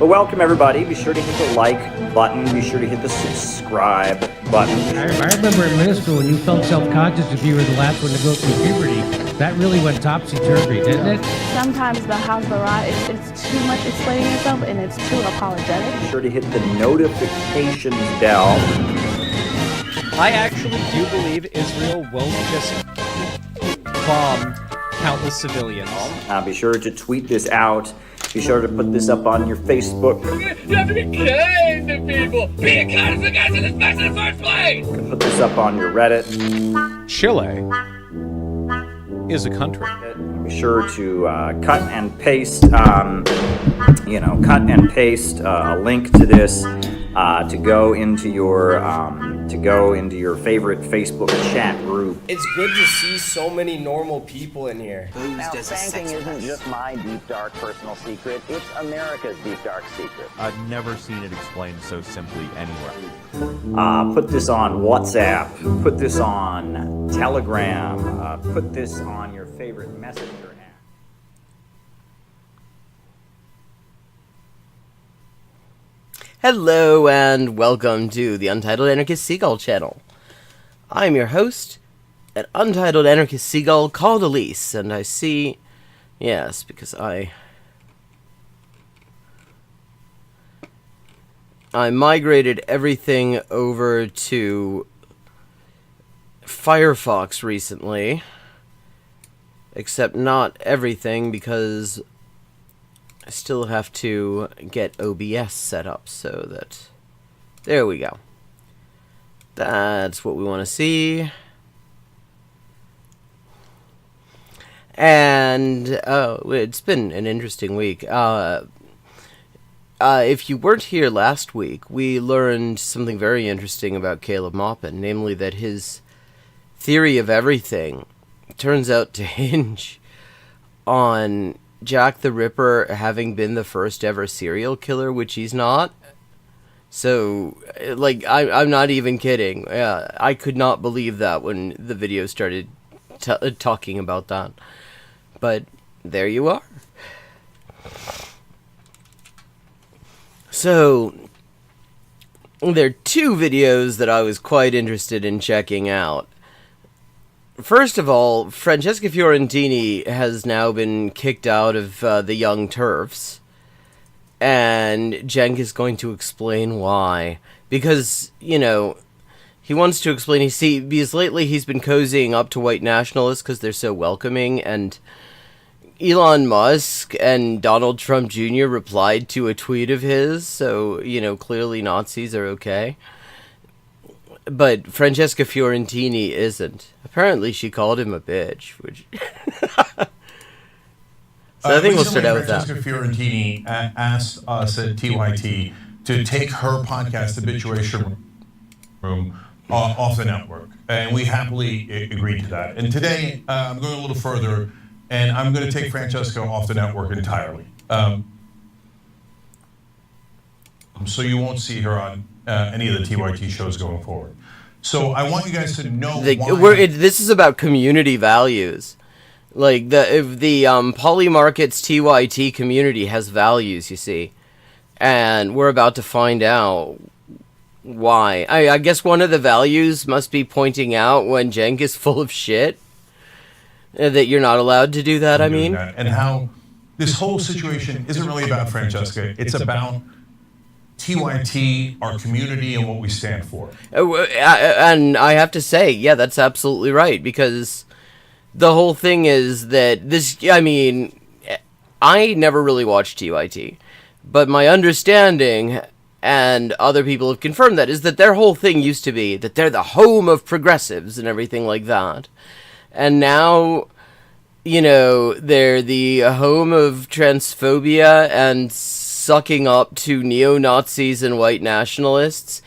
But welcome everybody. Be sure to hit the like button. Be sure to hit the subscribe button. I remember in middle school when you felt self-conscious if you were the last one to go through puberty. That really went topsy-turvy, didn't it? Sometimes the house of the rod, it's too much explaining yourself and it's too apologetic. Be sure to hit the notifications bell. I actually do believe Israel won't just bomb countless civilians. Be sure to tweet this out. Be sure to put this up on your Facebook. You have to be kind to people. Be kind to the guys in this mess in the first place. Put this up on your Reddit. Chile is a country. Be sure to cut and paste, a link to this to go into your favorite Facebook chat group. It's good to see so many normal people in here. Now, spanking isn't just my deep, dark personal secret. It's America's deep, dark secret. I've never seen it explained so simply anywhere. Put this on WhatsApp. Put this on Telegram. Put this on your favorite messenger app. Hello and welcome to the Untitled Anarchist Seagull channel. I'm your host, an Untitled Anarchist Seagull called Elise, and I see, yes, because I migrated everything over to Firefox recently, except not everything because I still have to get OBS set up so that, there we go. That's what we want to see. And it's been an interesting week. If you weren't here last week, we learned something very interesting about Caleb Maupin, namely that his theory of everything turns out to hinge on Jack the Ripper having been the first ever serial killer, which he's not. So, like, I'm not even kidding. I could not believe that when the video started talking about that. But there you are. So, there are two videos that I was quite interested in checking out. First of all, Francesca Fiorentini has now been kicked out of the Young Turfs, and Cenk is going to explain why. Because, you know, he wants to explain, because lately he's been cozying up to white nationalists because they're so welcoming, and Elon Musk and Donald Trump Jr. replied to a tweet of his, so, you know, clearly Nazis are okay. But Francesca Fiorentini isn't. Apparently she called him a bitch, which... So I think we'll start out with that. Francesca Fiorentini asked us at TYT to take her podcast, The Bitchuation Room, off the network. And we happily agreed to that. And today, I'm going a little further, and I'm going to take Francesca off the network entirely. So you won't see her on any of the TYT shows going forward. So I want you guys to know why. This is about community values. Like, the Poly Markets TYT community has values, you see. And we're about to find out why. I guess one of the values must be pointing out when Cenk is full of shit. That you're not allowed to do that, I mean. And how this whole situation isn't really about Francesca. It's about TYT, our community, and what we stand for. And I have to say, yeah, that's absolutely right, because the whole thing is that this, I mean, I never really watched TYT, but my understanding, and other people have confirmed that, is that their whole thing used to be that they're the home of progressives and everything like that. And now, you know, they're the home of transphobia and sucking up to neo-Nazis and white nationalists.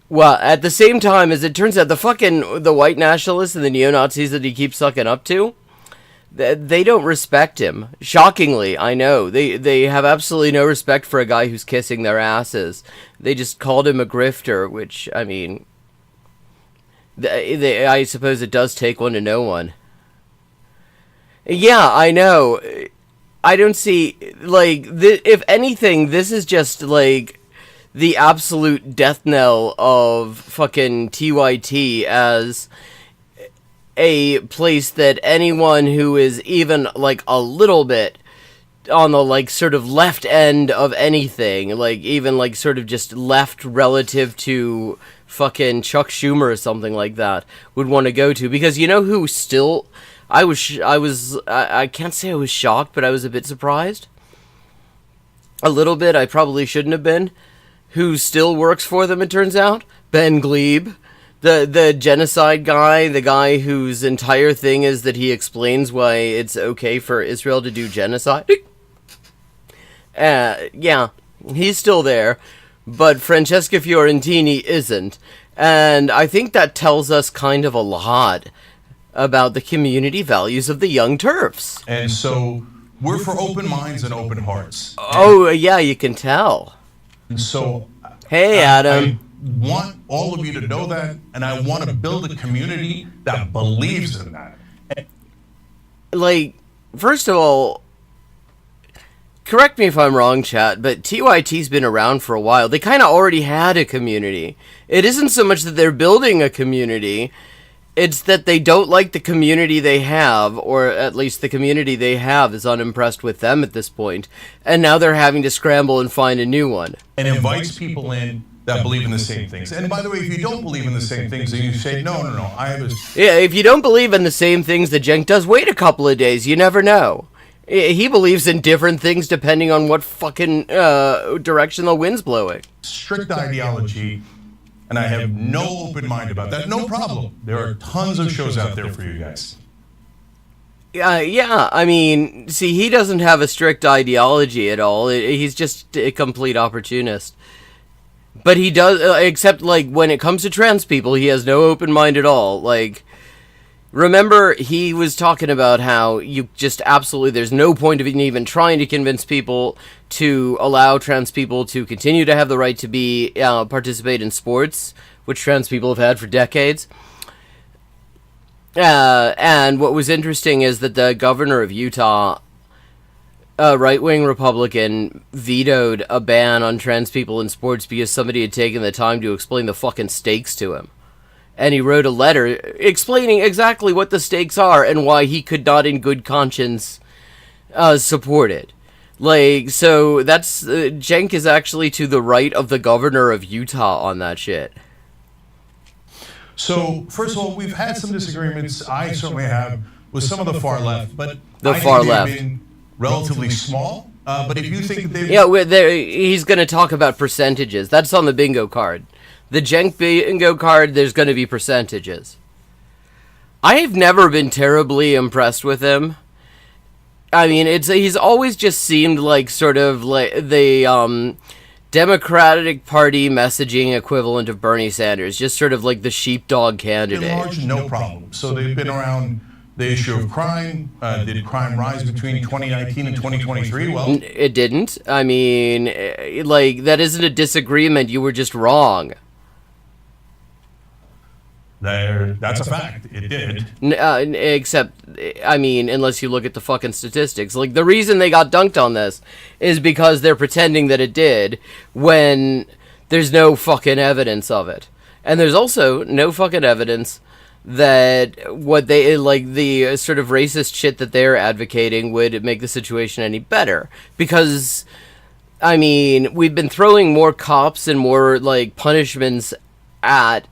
Well, at the same time, as it turns out, the white nationalists and the neo-Nazis that he keeps sucking up to, they don't respect him. Shockingly, I know. They have absolutely no respect for a guy who's kissing their asses. They just called him a grifter, which, I mean, I suppose it does take one to know one. Yeah, I know. I don't see, like, if anything, this is just, like, the absolute death knell of fucking TYT as a place that anyone who is even, like, a little bit on the, like, sort of left end of anything, like, even, like, sort of just left relative to fucking Chuck Schumer or something like that, would want to go to. Because you know who still... I can't say I was shocked, but I was a bit surprised. A little bit, I probably shouldn't have been. Who still works for them, it turns out? Ben Glebe. The genocide guy, the guy whose entire thing is that he explains why it's okay for Israel to do genocide. Yeah, he's still there, but Francesca Fiorentini isn't. And I think that tells us kind of a lot about the community values of the Young Turfs. And so we're for open minds and open hearts. Oh, yeah, you can tell. And so, hey, Adam. I want all of you to know that, and I want to build a community that believes in that. Like, first of all, correct me if I'm wrong, chat, but TYT's been around for a while. They kind of already had a community. It isn't so much that they're building a community, it's that they don't like the community they have, or at least the community they have is unimpressed with them at this point, and now they're having to scramble and find a new one. And invites people in that believe in the same things. And by the way, if you don't believe in the same things, then you say, no, I have a... Yeah, if you don't believe in the same things that Cenk does, wait a couple of days, you never know. He believes in different things depending on what fucking direction the wind's blowing. Strict ideology, and I have no open mind about that. No problem. There are tons of shows out there for you guys. Yeah, I mean, see, he doesn't have a strict ideology at all. He's just a complete opportunist. But he does, except, like, when it comes to trans people, he has no open mind at all. Like, remember, he was talking about how you just absolutely, there's no point of even trying to convince people to allow trans people to continue to have the right to be, participate in sports, which trans people have had for decades. And what was interesting is that the governor of Utah, a right-wing Republican, vetoed a ban on trans people in sports because somebody had taken the time to explain the fucking stakes to him. And he wrote a letter explaining exactly what the stakes are and why he could not in good conscience support it. Like, so that's... Cenk is actually to the right of the governor of Utah on that shit. So, first of all, we've had some disagreements, I certainly have, with some of the far left, but The far left. They've been relatively small. But if you think they've... Yeah, he's going to talk about percentages. That's on the bingo card. The Cenk bingo card, there's going to be percentages. I've never been terribly impressed with him. I mean, he's always just seemed like sort of like the Democratic Party messaging equivalent of Bernie Sanders, just sort of like the sheepdog candidate. In large, no problem. So they've been around the issue of crime. Did crime rise between 2019 and 2023? Well, it didn't. I mean, like, that isn't a disagreement. You were just wrong. That's a fact. It did. Except, I mean, unless you look at the fucking statistics. Like, the reason they got dunked on this is because they're pretending that it did when there's no fucking evidence of it. And there's also no fucking evidence that what they, like, the sort of racist shit that they're advocating would make the situation any better. Because, I mean, we've been throwing more cops and more, like, punishments at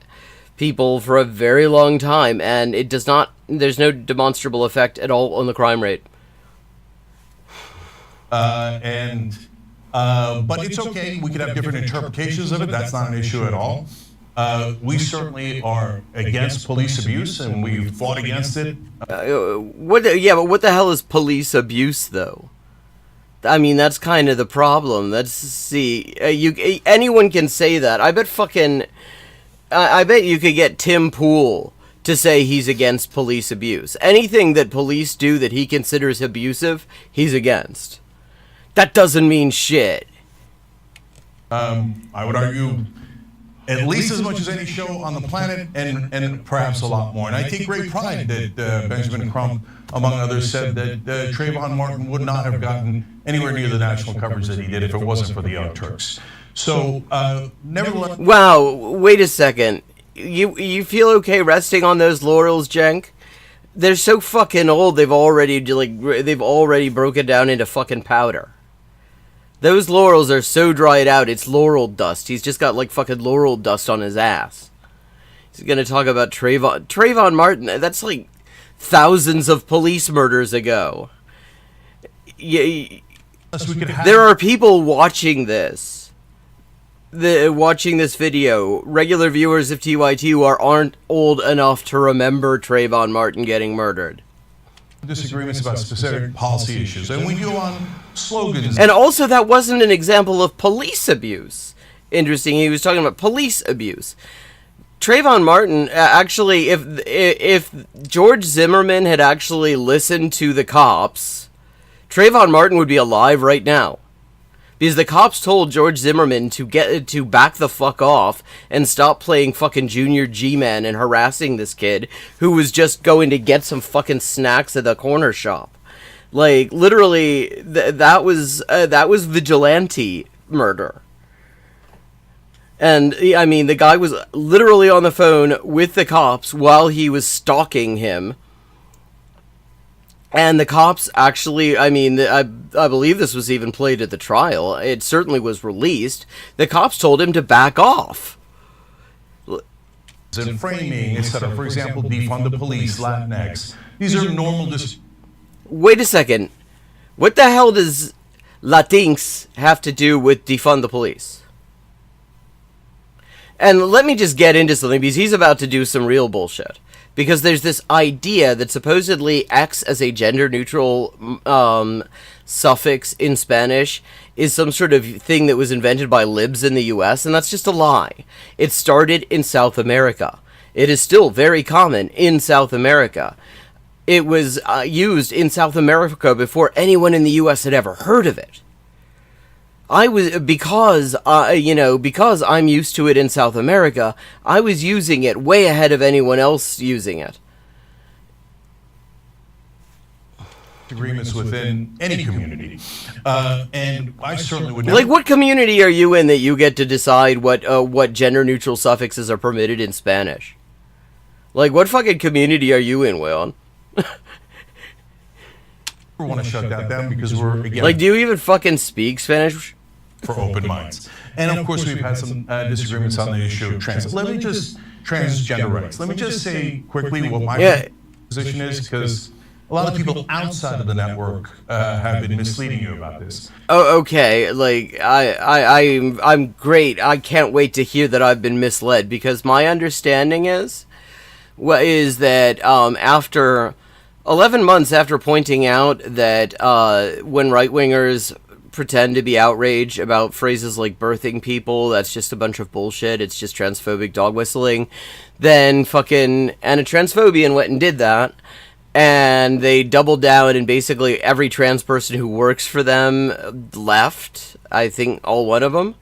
people for a very long time, and it does not, there's no demonstrable effect at all on the crime rate. But it's okay. We could have different interpretations of it. That's not an issue at all. We certainly are against police abuse, and we've fought against it. But what the hell is police abuse, though? I mean, that's kind of the problem. Anyone can say that. I bet you could get Tim Pool to say he's against police abuse. Anything that police do that he considers abusive, he's against. That doesn't mean shit. I would argue at least as much as any show on the planet, and perhaps a lot more. And I take great pride that Benjamin Crump, among others, said that Trayvon Martin would not have gotten anywhere near the national coverage that he did if it wasn't for the Young Turks. So, nevertheless... Wow, wait a second. You feel okay resting on those laurels, Cenk? They're so fucking old, they've already broken down into fucking powder. Those laurels are so dried out, it's laurel dust. He's just got, like, fucking laurel dust on his ass. He's gonna talk about Trayvon Martin, that's, like, thousands of police murders ago. There are people watching this. Watching this video. Regular viewers of TYT who aren't old enough to remember Trayvon Martin getting murdered. Disagreements about specific policy issues, and we go on slogans. And also, that wasn't an example of police abuse. Interesting, he was talking about police abuse. Trayvon Martin, actually, if George Zimmerman had actually listened to the cops, Trayvon Martin would be alive right now. Because the cops told George Zimmerman to back the fuck off and stop playing fucking Junior G-Man and harassing this kid who was just going to get some fucking snacks at the corner shop. Like, literally, that was vigilante murder. And, I mean, the guy was literally on the phone with the cops while he was stalking him. And the cops actually, I mean, I believe this was even played at the trial. It certainly was released. The cops told him to back off. And framing, etc. For example, defund the police, Latinx. These are normal... Wait a second. What the hell does Latinx have to do with defund the police? And let me just get into something, because he's about to do some real bullshit. Because there's this idea that supposedly X as a gender-neutral suffix in Spanish is some sort of thing that was invented by libs in the US, and that's just a lie. It started in South America. It is still very common in South America. It was used in South America before anyone in the US had ever heard of it. Because I'm used to it in South America, I was using it way ahead of anyone else using it. Agreements within any community. And I certainly would... Like, what community are you in that you get to decide what gender-neutral suffixes are permitted in Spanish? Like, what fucking community are you in, Wayon? We want to shut that down because we're, again... Like, do you even fucking speak Spanish? For open minds. And of course, we've had some disagreements on the issue of transgender rights. Let me just say quickly what my position is, because a lot of people outside of the network have been misleading you about this. Oh, okay. Like, I'm great. I can't wait to hear that I've been misled, because my understanding is that after 11 months after pointing out that when right-wingers pretend to be outraged about phrases like birthing people, that's just a bunch of bullshit, it's just transphobic dog whistling, then fucking Anna Transphobian went and did that, and they doubled down, and basically every trans person who works for them left. I think all one of them.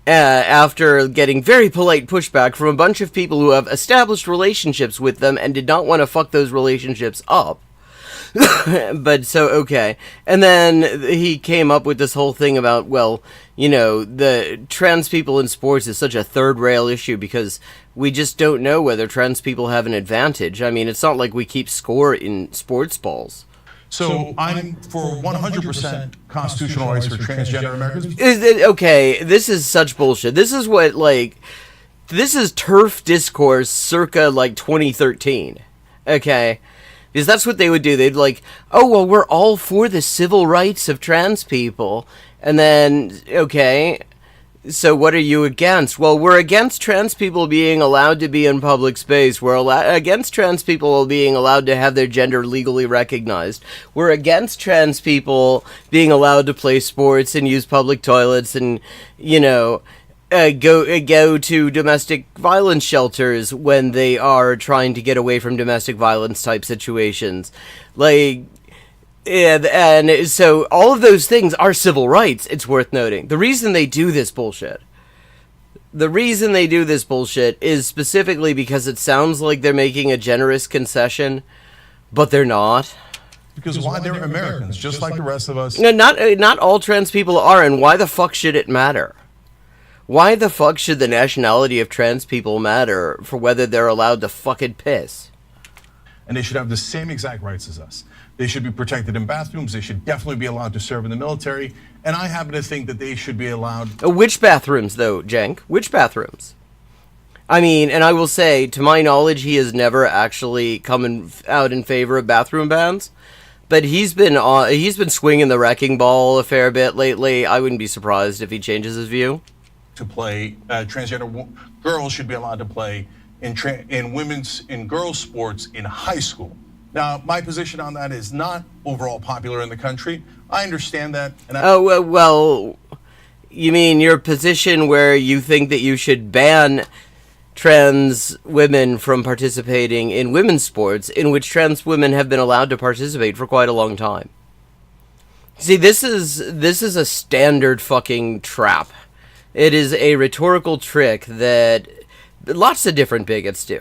After getting very polite pushback from a bunch of people who have established relationships with them and did not want to fuck those relationships up. But so, okay. And then he came up with this whole thing about, well, you know, the trans people in sports is such a third rail issue because we just don't know whether trans people have an advantage. I mean, it's not like we keep score in sports balls. So I'm for 100% constitutional rights for transgender Americans. Okay, this is such bullshit. This is what, like, this is turf discourse circa, like, 2013. Okay? Because that's what they would do. They'd like, oh, well, we're all for the civil rights of trans people. And then, okay, so what are you against? Well, we're against trans people being allowed to be in public space. We're against trans people being allowed to have their gender legally recognized. We're against trans people being allowed to play sports and use public toilets and, you know, go to domestic violence shelters when they are trying to get away from domestic violence type situations. Like, and so all of those things are civil rights, it's worth noting. The reason they do this bullshit is specifically because it sounds like they're making a generous concession, but they're not. Because why they're Americans, just like the rest of us. No, not all trans people are, and why the fuck should it matter? Why the fuck should the nationality of trans people matter for whether they're allowed to fucking piss? And they should have the same exact rights as us. They should be protected in bathrooms. They should definitely be allowed to serve in the military. And I happen to think that they should be allowed. Which bathrooms, though, Cenk? Which bathrooms? I mean, and I will say, to my knowledge, he has never actually come out in favor of bathroom bans. But he's been swinging the wrecking ball a fair bit lately. I wouldn't be surprised if he changes his view. To play, transgender girls should be allowed to play in girls' sports in high school. Now, my position on that is not overall popular in the country. I understand that. And well, you mean your position where you think that you should ban trans women from participating in women's sports, in which trans women have been allowed to participate for quite a long time. See, this is a standard fucking trap. It is a rhetorical trick that lots of different bigots do.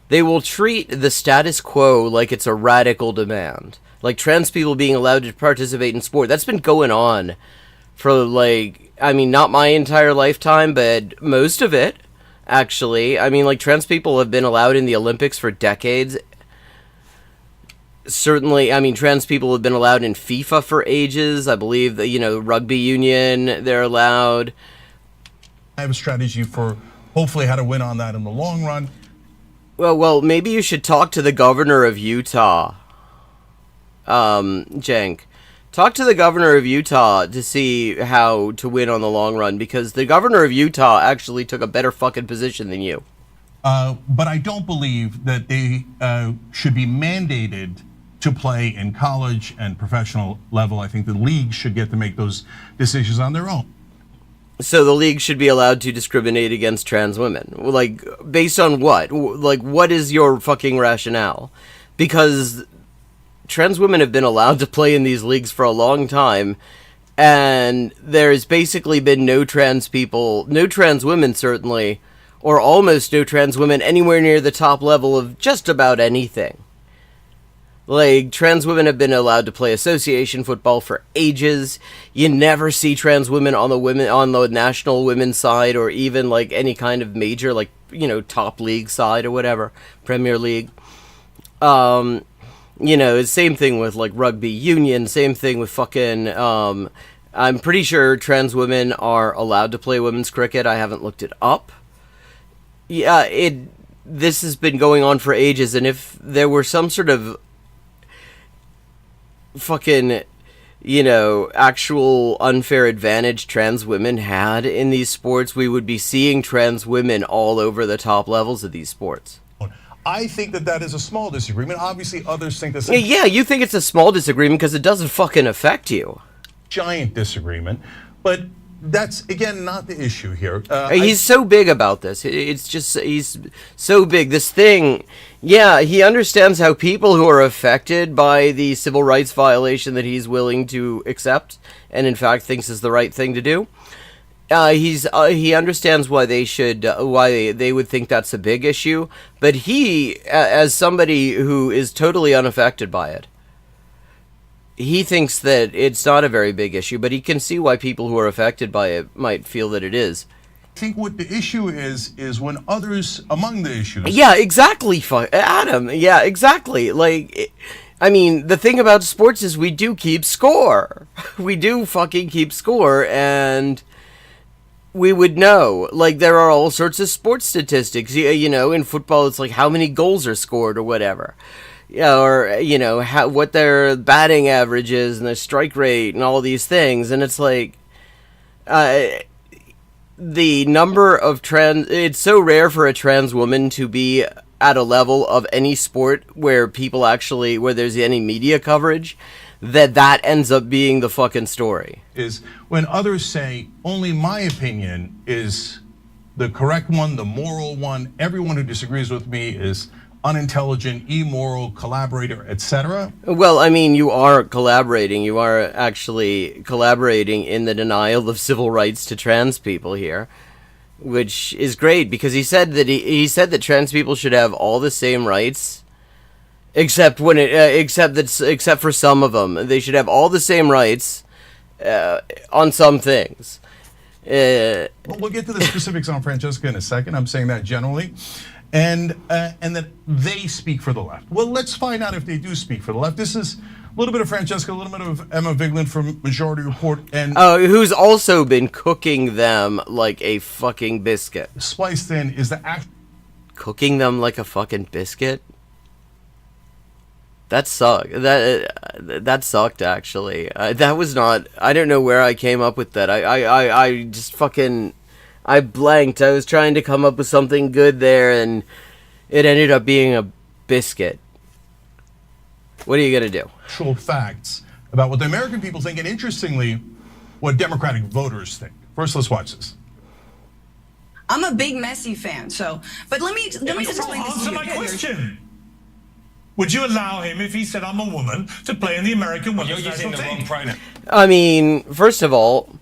They will treat the status quo like it's a radical demand. Like trans people being allowed to participate in sport. That's been going on for not my entire lifetime, but most of it. Actually, I mean, trans people have been allowed in the Olympics for decades. Certainly, I mean, trans people have been allowed in FIFA for ages. I believe that, rugby union, they're allowed. I have a strategy for hopefully how to win on that in the long run. Well, maybe you should talk to the governor of Utah, Cenk. Talk to the governor of Utah to see how to win on the long run, because the governor of Utah actually took a better fucking position than you. But I don't believe that they should be mandated to play in college and professional level. I think the league should get to make those decisions on their own. So the league should be allowed to discriminate against trans women. Based on what? What is your fucking rationale? Because trans women have been allowed to play in these leagues for a long time, and there's basically been no trans women certainly, or almost no trans women anywhere near the top level of just about anything. Trans women have been allowed to play association football for ages. You never see trans women on the national women's side, or even any kind of major top league side or whatever, Premier League. Same thing with rugby union, same thing with fucking I'm pretty sure trans women are allowed to play women's cricket. I haven't looked it up. Yeah, this has been going on for ages, and if there were some sort of fucking actual unfair advantage trans women had in these sports, we would be seeing trans women all over the top levels of these sports. I think that is a small disagreement. Obviously, others think the same. Yeah, you think it's a small disagreement because it doesn't fucking affect you. Giant disagreement, but that's again not the issue here. He's so big about this. It's just he's so big. This thing, yeah, he understands how people who are affected by the civil rights violation that he's willing to accept, and in fact thinks is the right thing to do. He understands why they would think that's a big issue, but he, as somebody who is totally unaffected by it, he thinks that it's not a very big issue, but he can see why people who are affected by it might feel that it is. I think what the issue is when others among the issues. Yeah, exactly, Adam. Yeah, exactly. The thing about sports is we do keep score. We do fucking keep score, and we would know. There are all sorts of sports statistics. In football, it's how many goals are scored or whatever. Yeah, or, what their batting average is and their strike rate and all these things. And it's the number of it's so rare for a trans woman to be at a level of any sport where where there's any media coverage, that ends up being the fucking story. Is when others say, only my opinion is the correct one, the moral one. Everyone who disagrees with me is unintelligent, immoral, collaborator, etc. Well, I mean, you are collaborating. You are actually collaborating in the denial of civil rights to trans people here, which is great because he said that he said that trans people should have all the same rights, except for some of them. They should have all the same rights on some things. Well, we'll get to the specifics on Francesca in a second. I'm saying that generally. And that they speak for the left. Well, let's find out if they do speak for the left. This is a little bit of Francesca, a little bit of Emma Vigeland from Majority Report, and who's also been cooking them like a fucking biscuit. spliced in is the act. Cooking them like a fucking biscuit? That sucked. That sucked, actually. That was not... I don't know where I came up with that. I just fucking... I blanked. I was trying to come up with something good there, and it ended up being a biscuit. What are you going to do? Actual facts about what the American people think, and interestingly, what Democratic voters think. First, let's watch this. I'm a big Messi fan, but let me just explain this to you. Answer my question. Would you allow him, if he said I'm a woman, to play in the American women's national team? I mean, first of all,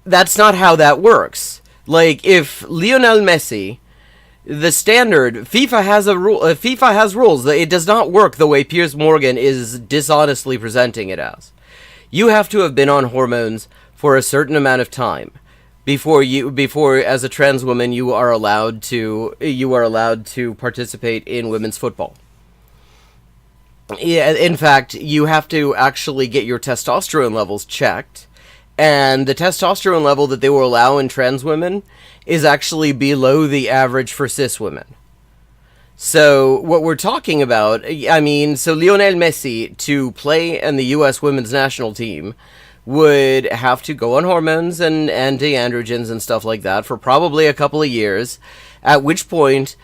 that's not how that works. Like, if Lionel Messi, the standard, FIFA has a rule. FIFA has rules. It does not work the way Piers Morgan is dishonestly presenting it as. You have to have been on hormones for a certain amount of time before, as a trans woman, you are allowed to participate in women's football. Yeah, in fact, you have to actually get your testosterone levels checked. And the testosterone level that they will allow in trans women is actually below the average for cis women. So what we're talking about, I mean, so Lionel Messi, to play in the U.S. women's national team, would have to go on hormones and anti-androgens and stuff like that for probably a couple of years, at which point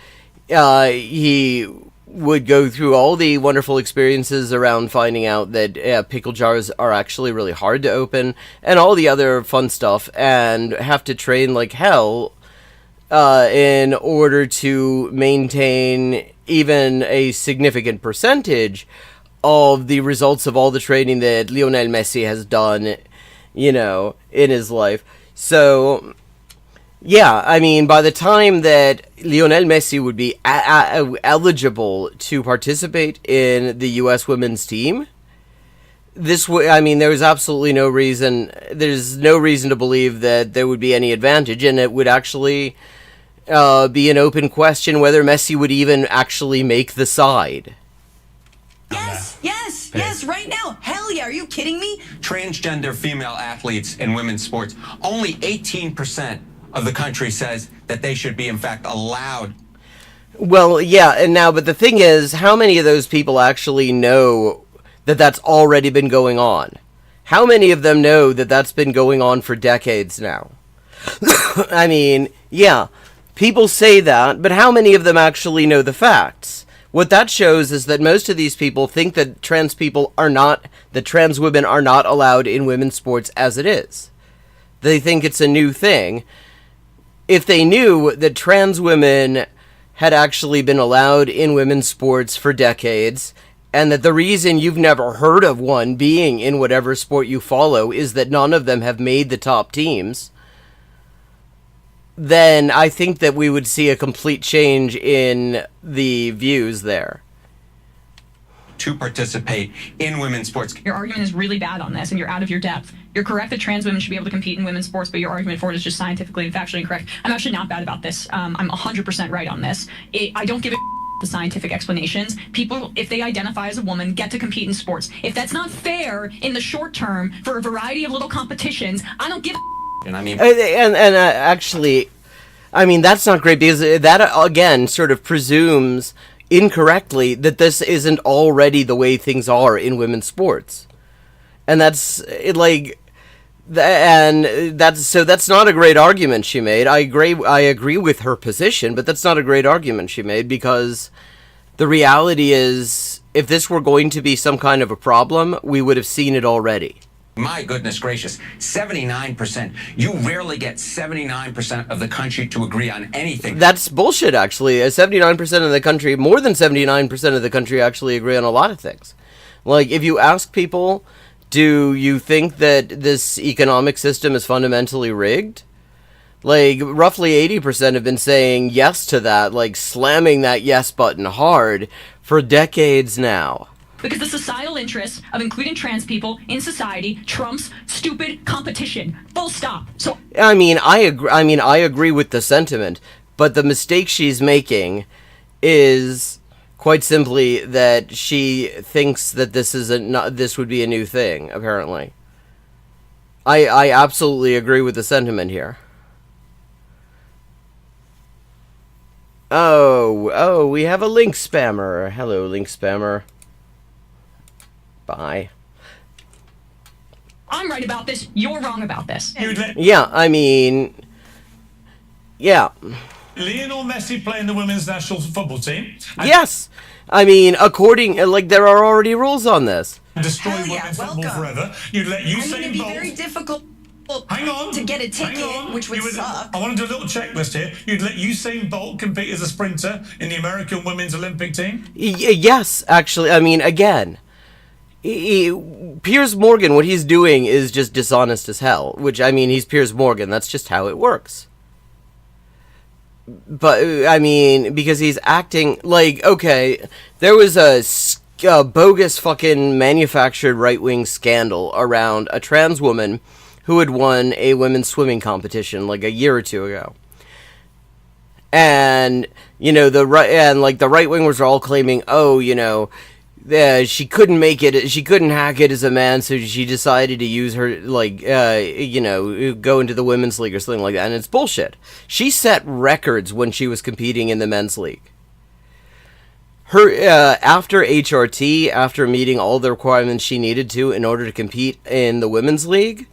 he would go through all the wonderful experiences around finding out that pickle jars are actually really hard to open and all the other fun stuff, and have to train like hell in order to maintain even a significant percentage of the results of all the training that Lionel Messi has done, in his life. So yeah, I mean, by the time that Lionel Messi would be eligible to participate in the U.S. women's team, there's absolutely no reason. There's no reason to believe that there would be any advantage, and it would actually be an open question whether Messi would even actually make the side. Yes, right now. Hell yeah, are you kidding me? Transgender female athletes in women's sports, only 18% of the country says that they should be, in fact, allowed. Well, yeah, but the thing is, how many of those people actually know that that's already been going on? How many of them know that that's been going on for decades now? I mean, yeah, people say that, but how many of them actually know the facts? What that shows is that most of these people think that trans women are not allowed in women's sports as it is. They think it's a new thing. If they knew that trans women had actually been allowed in women's sports for decades, and that the reason you've never heard of one being in whatever sport you follow is that none of them have made the top teams, then I think that we would see a complete change in the views there. To participate in women's sports. Your argument is really bad on this, and you're out of your depth. You're correct that trans women should be able to compete in women's sports, but your argument for it is just scientifically and factually incorrect. I'm actually not bad about this. I'm 100% right on this. I don't give a the scientific explanations. People, if they identify as a woman, get to compete in sports. If that's not fair in the short term for a variety of little competitions, I don't give a and I mean, actually, I mean, that's not great, because that, again, sort of presumes incorrectly that this isn't already the way things are in women's sports. And that's that's not a great argument she made. I agree with her position, but that's not a great argument she made, because the reality is, if this were going to be some kind of a problem, we would have seen it already. My goodness gracious, 79%. You rarely get 79% of the country to agree on anything. That's bullshit, actually. 79% of the country, more than 79% of the country actually agree on a lot of things. Like, if you ask people, do you think that this economic system is fundamentally rigged? Like, roughly 80% have been saying yes to that, like, slamming that yes button hard for decades now. Because the societal interest of including trans people in society trumps stupid competition. Full stop. So I mean, I agree with the sentiment, but the mistake she's making is quite simply that she thinks that this would be a new thing. Apparently, I absolutely agree with the sentiment here. Oh, we have a link spammer. Hello, link spammer. Bye. I'm right about this. You're wrong about this. Yeah, I mean, yeah. Lionel Messi playing the women's national football team. Yes, I mean, there are already rules on this. Destroy women's football forever. You'd let Usain it'd be Bolt. very difficult. Hang on. To get a ticket, which would suck. I want to do a little checklist here. You'd let Usain Bolt compete as a sprinter in the American women's Olympic team? Yes, actually. I mean, again, Piers Morgan, what he's doing is just dishonest as hell. Which, I mean, he's Piers Morgan. That's just how it works. But, I mean, because he's acting like, okay, there was a bogus fucking manufactured right-wing scandal around a trans woman who had won a women's swimming competition like a year or two ago. And, you know, the right-wingers are all claiming, oh, you know, she couldn't make it, she couldn't hack it as a man, so she decided to use her, like, you know, go into the women's league or something like that, and it's bullshit. She set records when she was competing in the men's league. Her, after HRT, after meeting all the requirements she needed to in order to compete in the women's league,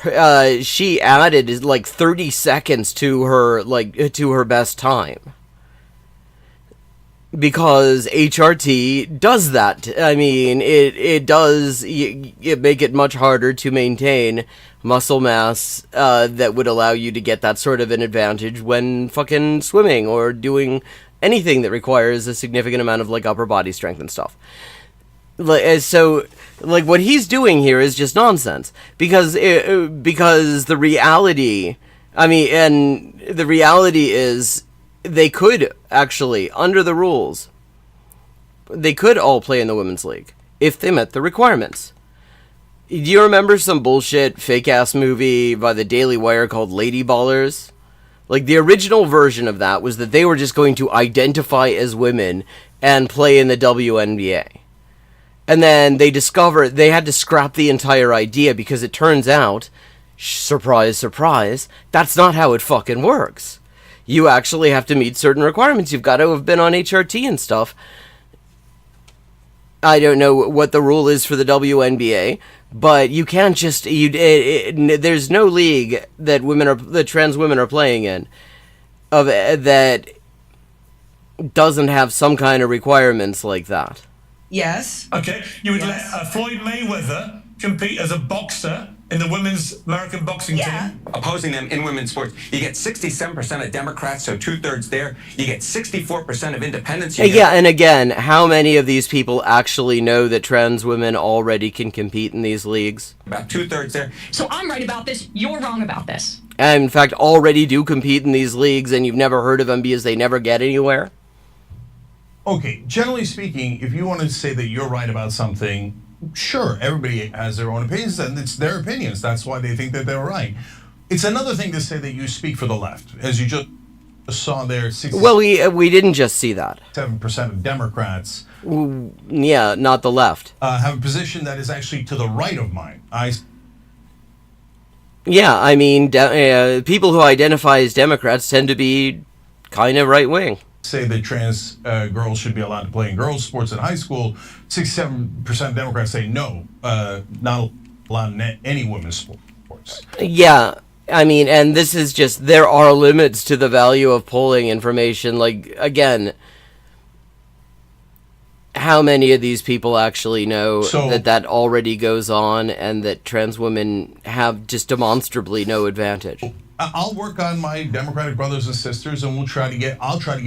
she added, like, 30 seconds to her best time. Because HRT does that. I mean, it does make it much harder to maintain muscle mass that would allow you to get that sort of an advantage when fucking swimming or doing anything that requires a significant amount of, like, upper body strength and stuff. So, like, what he's doing here is just nonsense. Because the reality... I mean, and the reality is... They could, actually, under the rules, they could all play in the Women's League if they met the requirements. Do you remember some bullshit fake-ass movie by the Daily Wire called Lady Ballers? Like, the original version of that was that they were just going to identify as women and play in the WNBA. And then they discovered they had to scrap the entire idea because it turns out, surprise, surprise, that's not how it fucking works. You actually have to meet certain requirements. You've got to have been on HRT and stuff. I don't know what the rule is for the WNBA, but you can't just... there's no league that trans women are playing in that doesn't have some kind of requirements like that. Yes. Okay, you would let Floyd Mayweather compete as a boxer in the women's American boxing team? Opposing them in women's sports. You get 67% of Democrats, so 2/3 there. You get 64% of independents. Yeah, and again, how many of these people actually know that trans women already can compete in these leagues? About 2/3 there. So I'm right about this. You're wrong about this. And in fact, already do compete in these leagues, and you've never heard of them because they never get anywhere? Okay, generally speaking, if you want to say that you're right about something, sure, everybody has their own opinions, and it's their opinions. That's why they think that they're right. It's another thing to say that you speak for the left, as you just saw there. Well, we didn't just see that. 7% of Democrats. Yeah, not the left. Have a position that is actually to the right of mine. Yeah, I mean, people who identify as Democrats tend to be kind of right wing. Say that trans girls should be allowed to play in girls' sports in high school. 67% of Democrats say no, not allowed in any women's sports. Yeah, I mean, and this is just, there are limits to the value of polling information. Like, again, how many of these people actually know So- that already goes on, and that trans women have just demonstrably no advantage? I'll work on my Democratic brothers and sisters, and I'll try to get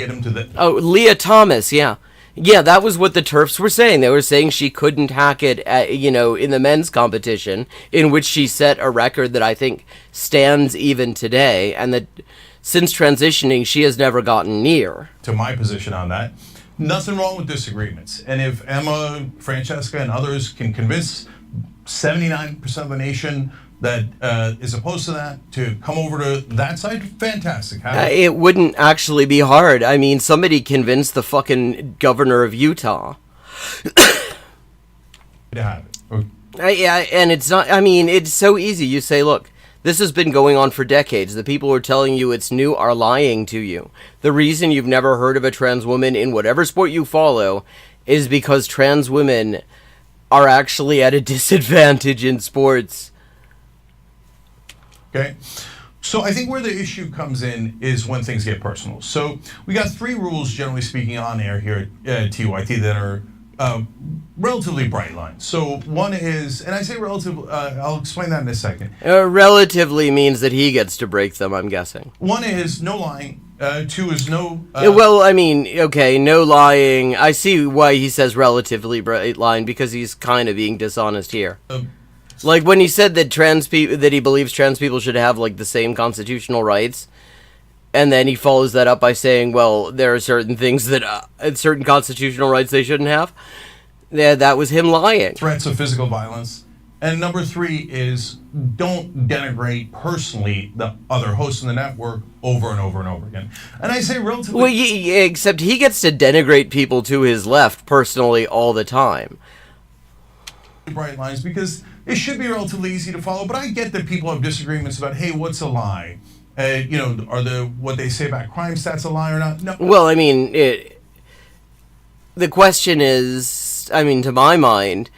them to the. Oh, Leah Thomas, yeah. Yeah, that was what the TERFs were saying. They were saying she couldn't hack it, in the men's competition, in which she set a record that I think stands even today, and that since transitioning, she has never gotten near. To my position on that. Nothing wrong with disagreements. And if Emma, Francesca, and others can convince 79% of the nation that is opposed to that to come over to that side, fantastic. It wouldn't actually be hard. I mean, somebody convinced the fucking governor of Utah. To have it. Yeah, and it's not, I mean, it's so easy. You say, look, this has been going on for decades. The people who are telling you it's new are lying to you. The reason you've never heard of a trans woman in whatever sport you follow is because trans women are actually at a disadvantage in sports. Okay. So I think where the issue comes in is when things get personal. So we got 3 rules, generally speaking, on air here at TYT that are relatively bright lines. So one is, and I say relative, I'll explain that in a second. Relatively means that he gets to break them, I'm guessing. One is no lying. 2 is no. Well, I mean, okay, no lying. I see why he says relatively bright line, because he's kind of being dishonest here. Like when he said that that he believes trans people should have like the same constitutional rights, and then he follows that up by saying, well, there are certain things that certain constitutional rights they shouldn't have. Yeah, that was him lying. Threats of physical violence. And number 3 is don't denigrate personally the other hosts in the network over and over and over again. And I say relatively. Well, yeah, except he gets to denigrate people to his left personally all the time. Bright lines, because it should be relatively easy to follow, but I get that people have disagreements about, hey, what's a lie? Are what they say about crime stats a lie or not? No. Well, I mean, the question is, I mean, to my mind,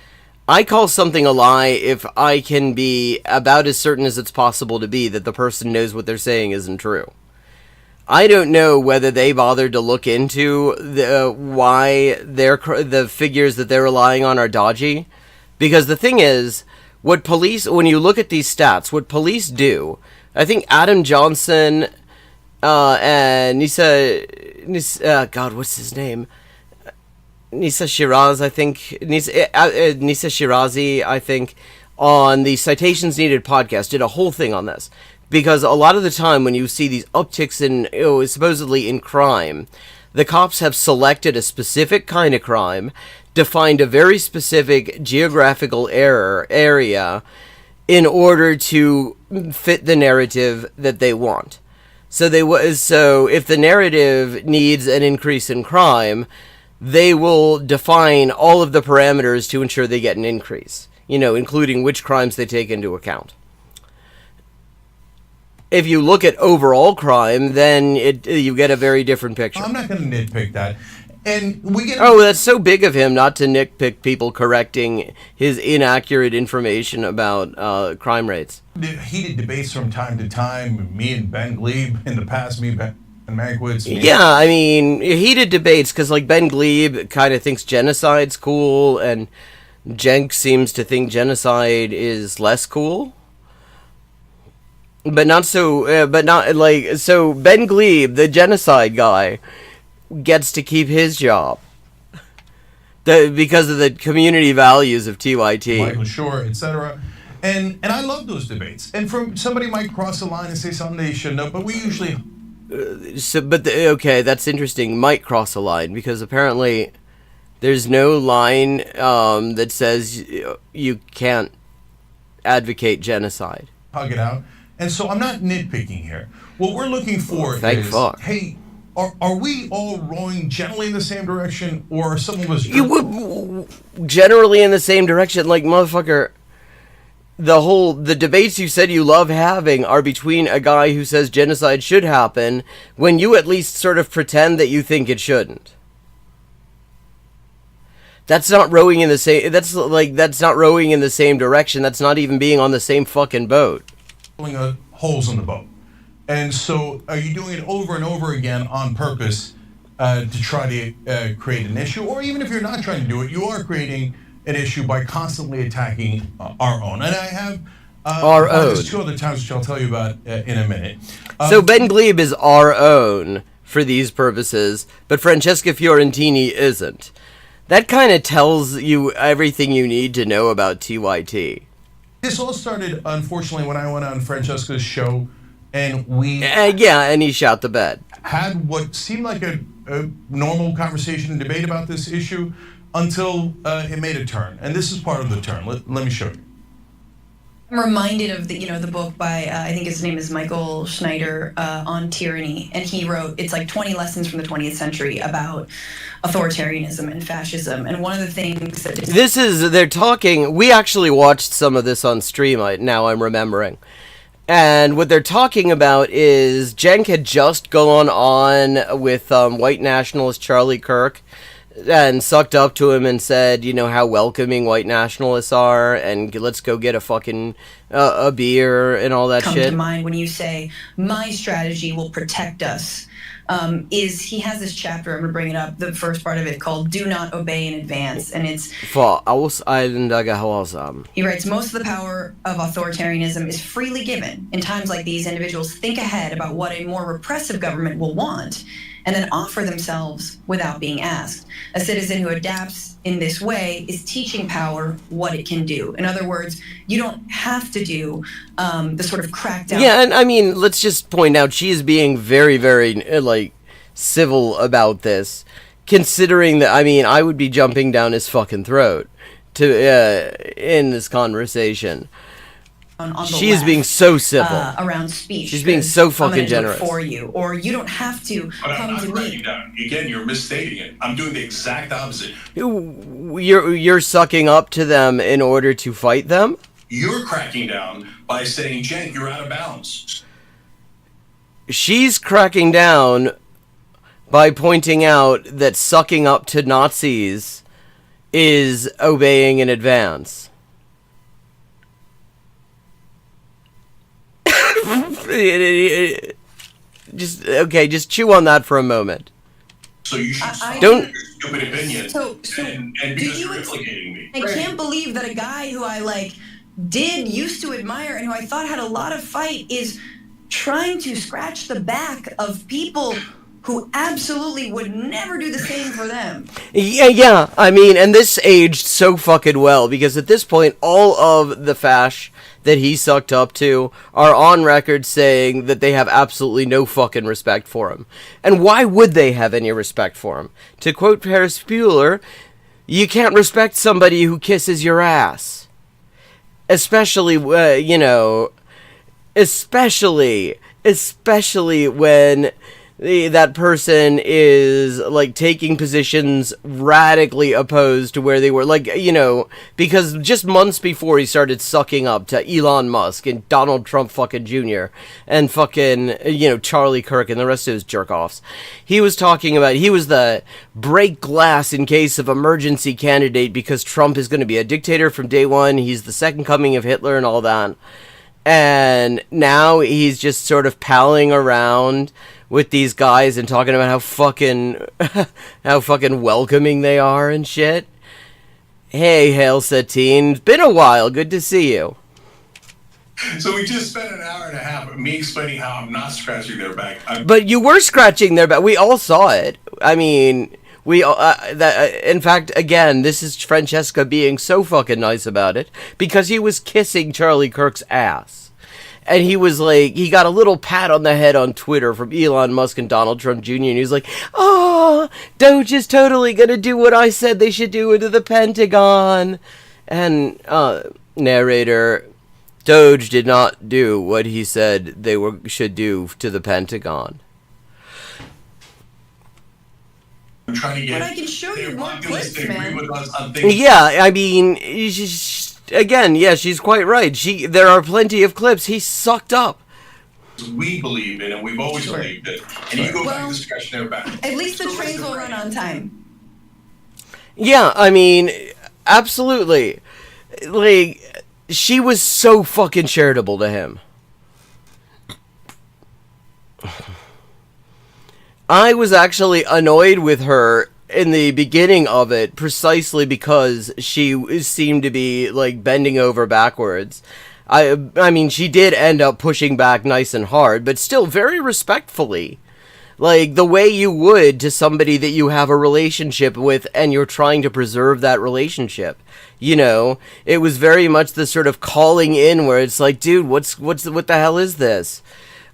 I call something a lie if I can be about as certain as it's possible to be that the person knows what they're saying isn't true. I don't know whether they bothered to look into why the figures that they're relying on are dodgy. Because the thing is, when you look at these stats, what police do, I think Adam Johnson and God, what's his name? Nisa Shiraz, I think. Nisa Shirazi, I think, on the Citations Needed podcast, did a whole thing on this. Because a lot of the time when you see these upticks in, supposedly in crime, the cops have selected a specific kind of crime, defined a very specific geographical area in order to fit the narrative that they want. So if the narrative needs an increase in crime, they will define all of the parameters to ensure they get an increase, including which crimes they take into account. If you look at overall crime, then you get a very different picture. I'm not going to nitpick that. And we get. Oh, that's so big of him not to nitpick people correcting his inaccurate information about crime rates. Heated debates from time to time. Me and Ben Glebe in the past. Me, Ben Mankiewicz. Yeah, I mean, heated debates because like Ben Glebe kind of thinks genocide's cool, and Cenk seems to think genocide is less cool. But not so. So Ben Glebe, the genocide guy, gets to keep his job because of the community values of TYT. Michael Shore, etc. And I love those debates. And somebody might cross the line and say something they shouldn't have, but we usually. Okay, that's interesting. Might cross a line because apparently there's no line that says you can't advocate genocide. Hug it out. And so I'm not nitpicking here. What we're looking for Thank is, fuck. Hey, are we all rowing generally in the same direction, or are some of us generally in the same direction? Like, motherfucker, the debates you said you love having are between a guy who says genocide should happen when you at least sort of pretend that you think it shouldn't. That's not rowing in the same. That's not rowing in the same direction. That's not even being on the same fucking boat. Holes in the boat. And so are you doing it over and over again on purpose to try to create an issue, or even if you're not trying to do it, you are creating an issue by constantly attacking our own. And I have our own. There's two other times which I'll tell you about in a minute. So Ben Glebe is our own for these purposes, but Francesca Fiorentini isn't. That kind of tells you everything you need to know about TYT. This all started, unfortunately, when I went on Francesca's show, and we and he shot the bed. Had what seemed like a normal conversation and debate about this issue until it made a turn, and this is part of the turn. Let me show you. I'm reminded of the book by I think his name is Michael Schneider on tyranny, and he wrote it's like 20 lessons from the 20th century about authoritarianism and fascism. And one of the things that they're talking. We actually watched some of this on stream. Now I'm remembering, and what they're talking about is Cenk had just gone on with white nationalist Charlie Kirk. And sucked up to him and said, you know, how welcoming white nationalists are, and let's go get a fucking a beer and all that come shit. To mind when you say my strategy will protect us. Is he has this chapter, I'm gonna bring it up, the first part of it called "Do Not Obey in Advance," and it's he writes, most of the power of authoritarianism is freely given. In times like these, individuals think ahead about what a more repressive government will want, and then offer themselves without being asked. A citizen who adapts in this way is teaching power what it can do. In other words, you don't have to do the sort of crackdown. Yeah, and I mean, let's just point out she is being very, very civil about this, considering that. I mean, I would be jumping down his fucking throat in this conversation. She is being so civil around speech. She's being so fucking generous for you, or you don't have to come to me. Again, you're misstating it. I'm doing the exact opposite. You're sucking up to them in order to fight them. You're cracking down by saying, Cenk, you're out of bounds. She's cracking down by pointing out that sucking up to Nazis is obeying in advance. Just chew on that for a moment. So you should stop don't your stupid opinion and because you're implicating me. I can't believe that a guy who I used to admire and who I thought had a lot of fight is trying to scratch the back of people who absolutely would never do the same for them. Yeah. I mean, and this aged so fucking well, because at this point, all of the fash that he sucked up to are on record saying that they have absolutely no fucking respect for him. And why would they have any respect for him? To quote Ferris Bueller, you can't respect somebody who kisses your ass. Especially, especially when that person is taking positions radically opposed to where they were, because just months before he started sucking up to Elon Musk and Donald Trump fucking Jr. and fucking Charlie Kirk and the rest of his jerk-offs, he was talking about he was the break glass in case of emergency candidate because Trump is going to be a dictator from day one. He's the second coming of Hitler and all that. And now he's just sort of palling around with these guys and talking about how fucking welcoming they are and shit. Hey, Hail Satine, it's been a while. Good to see you. So we just spent an hour and a half of me explaining how I'm not scratching their back. But you were scratching their back. We all saw it. I mean, in fact, again, this is Francesca being so fucking nice about it because he was kissing Charlie Kirk's ass. And he was he got a little pat on the head on Twitter from Elon Musk and Donald Trump Jr. And he was like, oh, Doge is totally going to do what I said they should do into the Pentagon. And, narrator, Doge did not do what he said they should do to the Pentagon. I'm trying to get. But I can show you more clips, man. Yeah, I mean, again, yeah, she's quite right. There are plenty of clips. He sucked up. We believe in, and we've always believed it. And you go back to scratch their back. At least the trains will run on time. Yeah, I mean, absolutely. She was so fucking charitable to him. I was actually annoyed with her in the beginning of it precisely because she seemed to be like bending over backwards. I mean, she did end up pushing back nice and hard, but still very respectfully. Like, the way you would to somebody that you have a relationship with and you're trying to preserve that relationship. You know, it was very much the sort of calling in where it's like, dude, what the hell is this?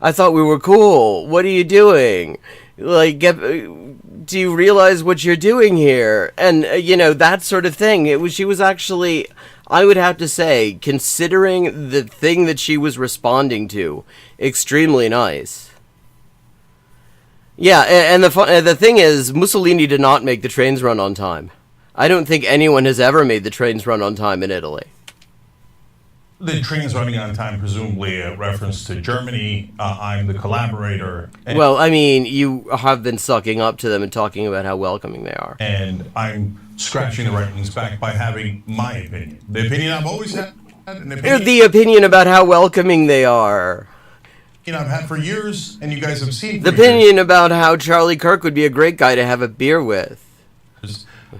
I thought we were cool. What are you doing? Like, do you realize what you're doing here? And, you know, that sort of thing. She was actually, I would have to say, considering the thing that she was responding to, extremely nice. Yeah, and the thing is, Mussolini did not make the trains run on time. I don't think anyone has ever made the trains run on time in Italy. The trains running on time, presumably a reference to Germany. I'm the collaborator. Well, I mean, you have been sucking up to them and talking about how welcoming they are. And I'm scratching the right wing's back by having my opinion. The opinion I've always had. The opinion about how welcoming they are. You know, I've had for years, and you guys have seen. The opinion about how Charlie Kirk would be a great guy to have a beer with.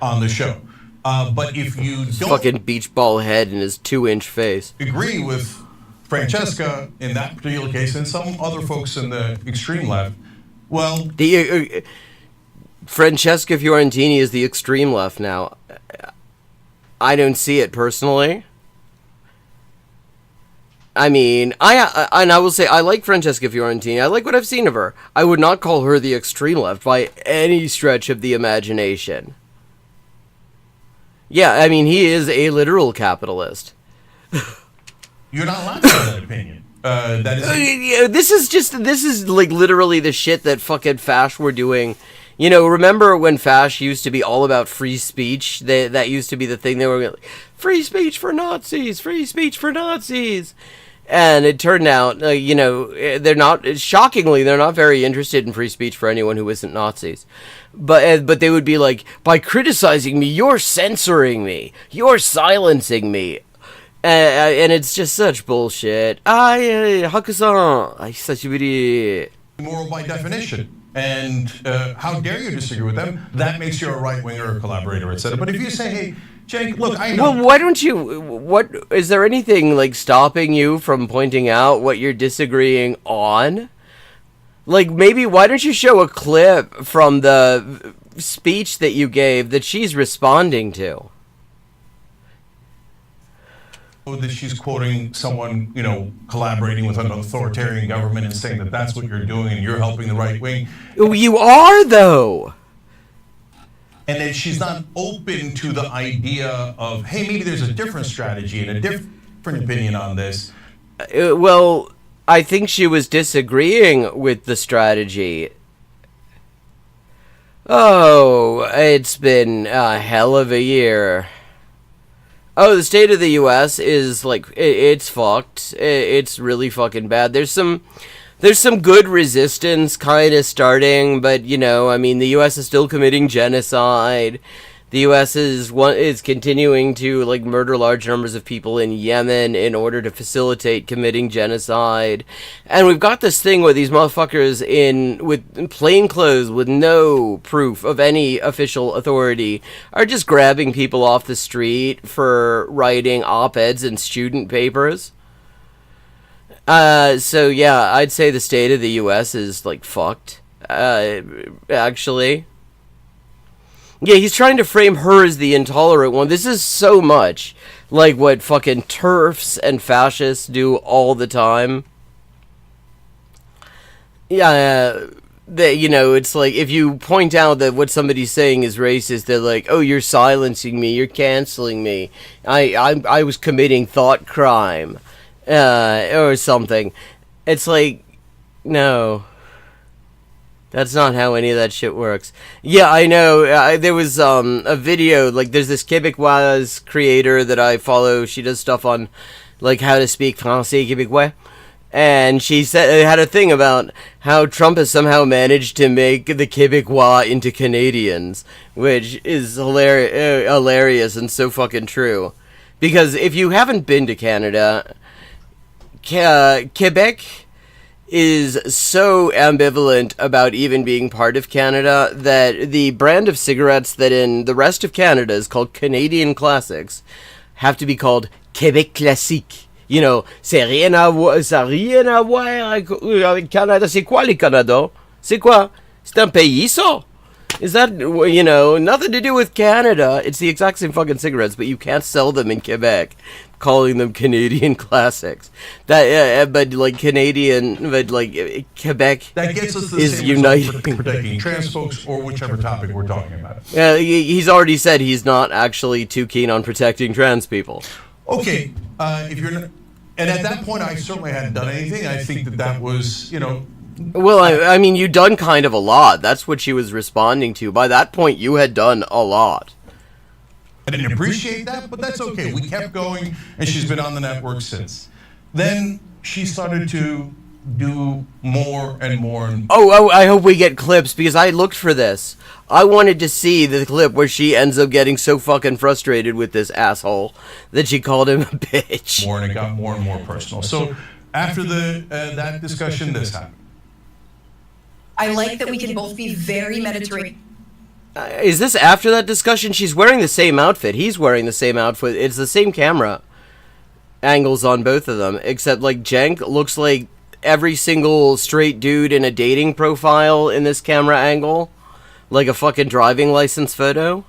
On the show. But if you don't fucking beach ball head and his 2-inch face agree with Francesca in that particular case and some other folks in the extreme left, well, the Francesca Fiorentini is the extreme left now. I don't see it personally. I mean, I will say I like Francesca Fiorentini. I like what I've seen of her. I would not call her the extreme left by any stretch of the imagination. Yeah, I mean, he is a literal capitalist. You're not allowed to have that opinion. This is like literally the shit that fucking Fash were doing. You know, remember when Fash used to be all about free speech? That used to be the thing they were like, free speech for Nazis, free speech for Nazis. And it turned out, you know, they're not very interested in free speech for anyone who isn't Nazis. But they would be like, by criticizing me, you're censoring me, you're silencing me. And it's just such bullshit. Hakusan, hisashiburi. Moral by definition. And how dare you disagree with them? That makes you a right-winger, collaborator, etc. But if you say, hey, Cenk, look, I know. Well, why don't you, is there anything, like, stopping you from pointing out what you're disagreeing on? Like, maybe, why don't you show a clip from the speech that you gave that she's responding to? That she's quoting someone, you know, collaborating with an authoritarian government and saying that that's what you're doing and you're helping the right wing. You are, though. And then she's not open to the idea of, hey, maybe there's a different strategy and a different opinion on this. Well, I think she was disagreeing with the strategy. Oh, it's been a hell of a year. Oh, the state of the U.S. is, like, it's fucked. It's really fucking bad. There's some good resistance kind of starting, but, you know, I mean, the U.S. is still committing genocide. The U.S. is continuing to, like, murder large numbers of people in Yemen in order to facilitate committing genocide. And we've got this thing where these motherfuckers with plain clothes with no proof of any official authority are just grabbing people off the street for writing op-eds and student papers. So yeah, I'd say the state of the U.S. is, like, fucked. Actually. Yeah, he's trying to frame her as the intolerant one. This is so much like what fucking TERFs and fascists do all the time. Yeah, you know, it's like if you point out that what somebody's saying is racist, they're like, oh, you're silencing me, you're canceling me. I was committing thought crime. Or something. It's like, no. That's not how any of that shit works. Yeah, I know. There was a video, like, there's this Québécoise creator that I follow. She does stuff on, like, how to speak Français Québécois. And she had a thing about how Trump has somehow managed to make the Québécois into Canadians, which is hilarious and so fucking true. Because if you haven't been to Canada, Quebec is so ambivalent about even being part of Canada that the brand of cigarettes that in the rest of Canada is called Canadian Classics have to be called Québec Classique. You know, ça rien à voir avec Canada. C'est quoi le Canada? C'est quoi? C'est un pays, ça? Is that, you know, nothing to do with Canada. It's the exact same fucking cigarettes, but you can't sell them in Quebec, calling them Canadian Classics. That, but like Canadian, but like Quebec That gets us the is same united. result for protecting trans folks or whichever topic we're talking about. Yeah, he's already said he's not actually too keen on protecting trans people. Okay, if you're not, and at that point, I certainly hadn't done anything. I think that was, you know. Well, I mean, you'd done kind of a lot. That's what she was responding to. By that point, you had done a lot. I didn't appreciate that, but that's okay. We kept going, and she's been on the network since. Then she started to do more and more. Oh, I hope we get clips, because I looked for this. I wanted to see the clip where she ends up getting so fucking frustrated with this asshole that she called him a bitch. More, and it got more and more personal. So after that discussion, this happened. I like that we can both be very Mediterranean. Is this after that discussion? She's wearing the same outfit. He's wearing the same outfit. It's the same camera angles on both of them, except like Cenk looks like every single straight dude in a dating profile in this camera angle, like a fucking driving license photo.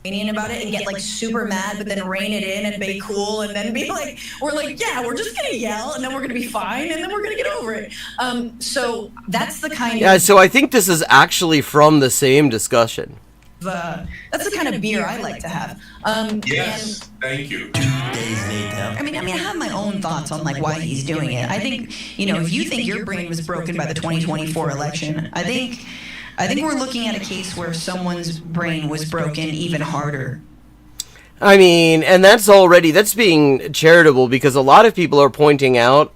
About it and get like super mad, but then rein it in and be cool, and then be like, we're like, yeah, we're just gonna yell, and then we're gonna be fine, and then we're gonna get over it. So that's the kind of Yeah, so I think this is actually from the same discussion. That's the kind of beer I like to have. Yes, thank you. 2 days later. I mean, I have my own thoughts on like why he's doing it. I think, you know, if you think your brain was broken by the 2024 election, I think we're looking at a case where someone's brain was broken even harder. I mean, and that's being charitable, because a lot of people are pointing out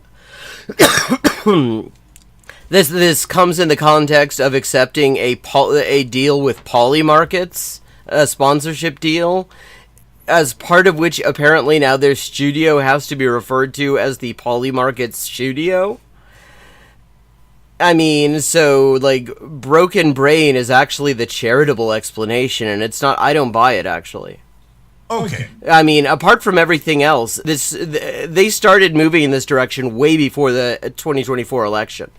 this comes in the context of accepting a deal with Poly Markets, a sponsorship deal, as part of which apparently now their studio has to be referred to as the Poly Markets Studio. I mean, so, like, broken brain is actually the charitable explanation, and it's not, I don't buy it, actually. Okay. I mean, apart from everything else, they started moving in this direction way before the 2024 election.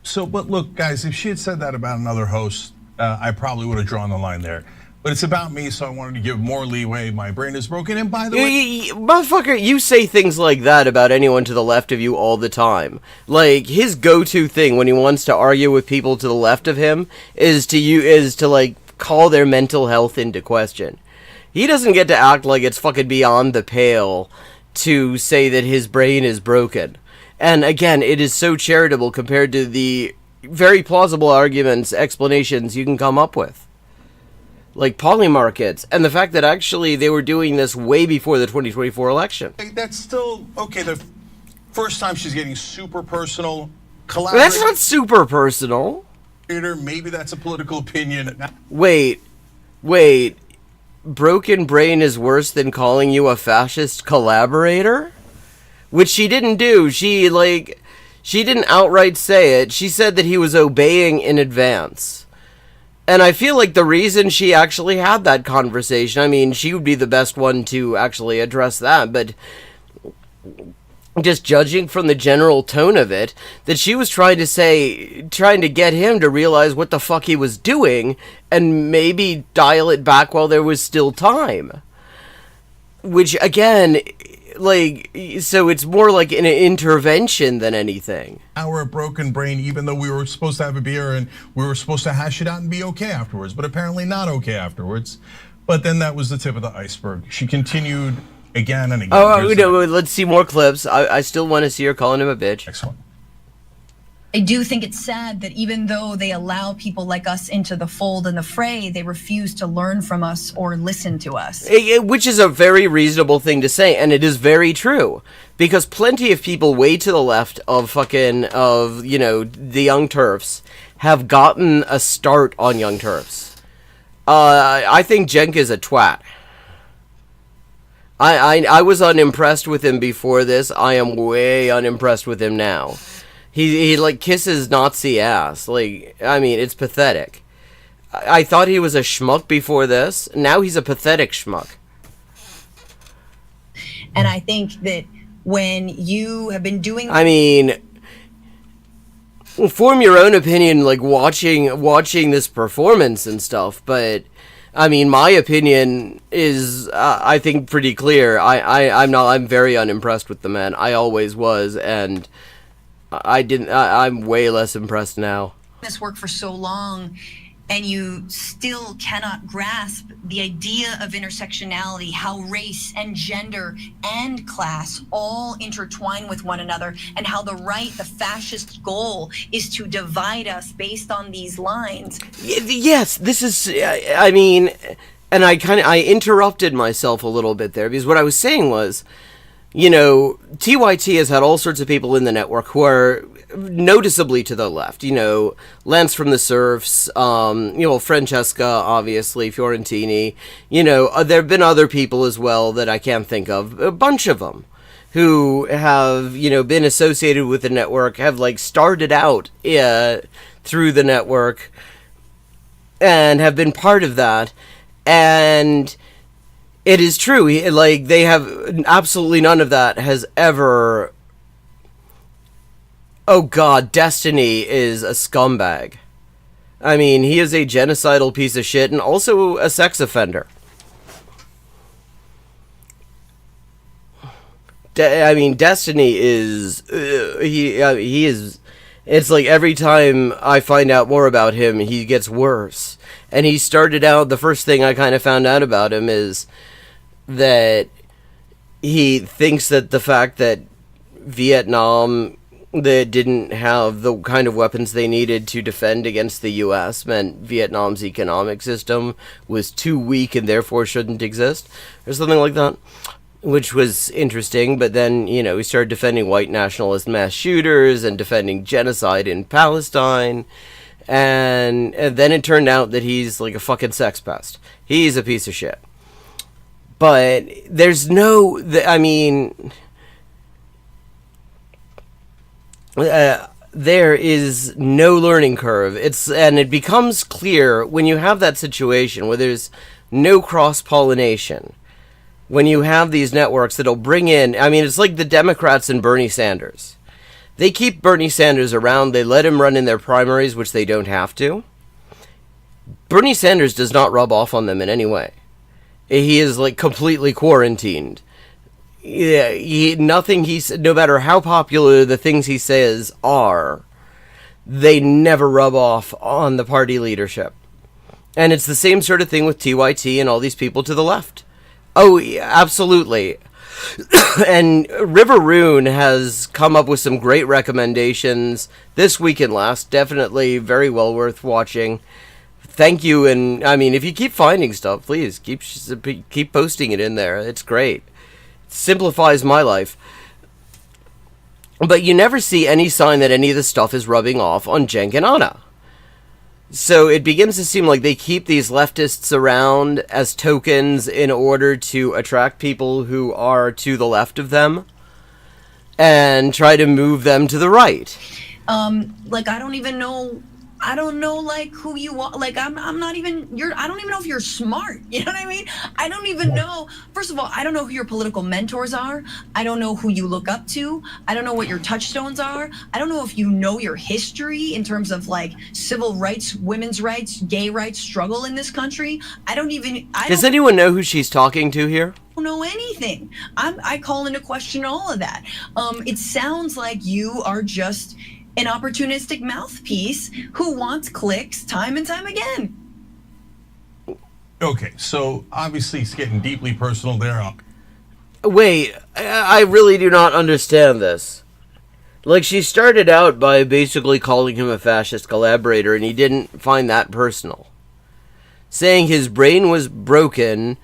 So, but look, guys, if she had said that about another host, I probably would have drawn the line there. But it's about me, so I wanted to give more leeway. My brain is broken, and by the way... Motherfucker, you say things like that about anyone to the left of you all the time. Like, his go-to thing when he wants to argue with people to the left of him is to like, call their mental health into question. He doesn't get to act like it's fucking beyond the pale to say that his brain is broken. And again, it is so charitable compared to the very plausible arguments, explanations you can come up with. Like Poly Markets, and the fact that actually they were doing this way before the 2024 election. That's still, okay, the first time she's getting super personal. That's not super personal. Maybe that's a political opinion. Wait. Broken brain is worse than calling you a fascist collaborator? Which she didn't do. She didn't outright say it. She said that he was obeying in advance. And I feel like the reason she actually had that conversation, I mean, she would be the best one to actually address that, but just judging from the general tone of it, that she was trying to get him to realize what the fuck he was doing and maybe dial it back while there was still time. Which, again, like, so it's more like an intervention than anything. Our broken brain, even though we were supposed to have a beer and we were supposed to hash it out and be okay afterwards, but apparently not okay afterwards. But then that was the tip of the iceberg. She continued again and again. Oh, no, let's see more clips. I still want to see her calling him a bitch. Excellent. I do think it's sad that even though they allow people like us into the fold and the fray, they refuse to learn from us or listen to us. Which is a very reasonable thing to say, and it is very true. Because plenty of people way to the left of the Young Turfs have gotten a start on Young Turfs. I think Cenk is a twat. I was unimpressed with him before this. I am way unimpressed with him now. He like kisses Nazi ass. Like, I mean, it's pathetic. I thought he was a schmuck before this. Now he's a pathetic schmuck. And I think that when you have been doing, I mean, form your own opinion, like watching this performance and stuff. But I mean, my opinion is, I think, pretty clear. I'm very unimpressed with the man. I always was, and I'm way less impressed now. this work for so long, and you still cannot grasp the idea of intersectionality, how race and gender and class all intertwine with one another, and how the right, the fascist goal, is to divide us based on these lines. Yes, this is, I mean, and I interrupted myself a little bit there, because what I was saying was, you know, TYT has had all sorts of people in the network who are noticeably to the left. You know, Lance from the Surfs, you know, Francesca, obviously, Fiorentini. You know, there have been other people as well that I can't think of. A bunch of them who have, you know, been associated with the network, have, like, started out through the network and have been part of that. And it is true, like, they have absolutely none of that has ever... Oh god, Destiny is a scumbag. I mean, he is a genocidal piece of shit and also a sex offender. I mean, Destiny is... he is... It's like every time I find out more about him, he gets worse. And he started out... The first thing I kind of found out about him is that he thinks that the fact that Vietnam, that didn't have the kind of weapons they needed to defend against the U.S. meant Vietnam's economic system was too weak and therefore shouldn't exist, or something like that, which was interesting. But then, you know, he started defending white nationalist mass shooters and defending genocide in Palestine, and then it turned out that he's like a fucking sex pest. He's a piece of shit. But there's no, I mean, there is no learning curve. And it becomes clear when you have that situation where there's no cross-pollination. When you have these networks that'll bring in, I mean, it's like the Democrats and Bernie Sanders. They keep Bernie Sanders around, they let him run in their primaries, which they don't have to. Bernie Sanders does not rub off on them in any way. He is, like, completely quarantined. Yeah, nothing he said, no matter how popular the things he says are, they never rub off on the party leadership. And it's the same sort of thing with TYT and all these people to the left. Oh, yeah, absolutely. And River Rune has come up with some great recommendations this week and last. Definitely very well worth watching. Thank you, and I mean, if you keep finding stuff, please keep posting it in there. It's great. It simplifies my life. But you never see any sign that any of this stuff is rubbing off on Cenk and Anna. So it begins to seem like they keep these leftists around as tokens in order to attract people who are to the left of them and try to move them to the right. Like, I don't know, like, who you are. Like, I don't even know if you're smart. You know what I mean? I don't even know. First of all, I don't know who your political mentors are. I don't know who you look up to. I don't know what your touchstones are. I don't know if you know your history in terms of, like, civil rights, women's rights, gay rights struggle in this country. Does anyone know who she's talking to here? Don't know anything. I call into question all of that. It sounds like you are just an opportunistic mouthpiece who wants clicks time and time again. Okay, so obviously it's getting deeply personal there. Wait, I really do not understand this. Like, she started out by basically calling him a fascist collaborator, and he didn't find that personal. Saying his brain was broken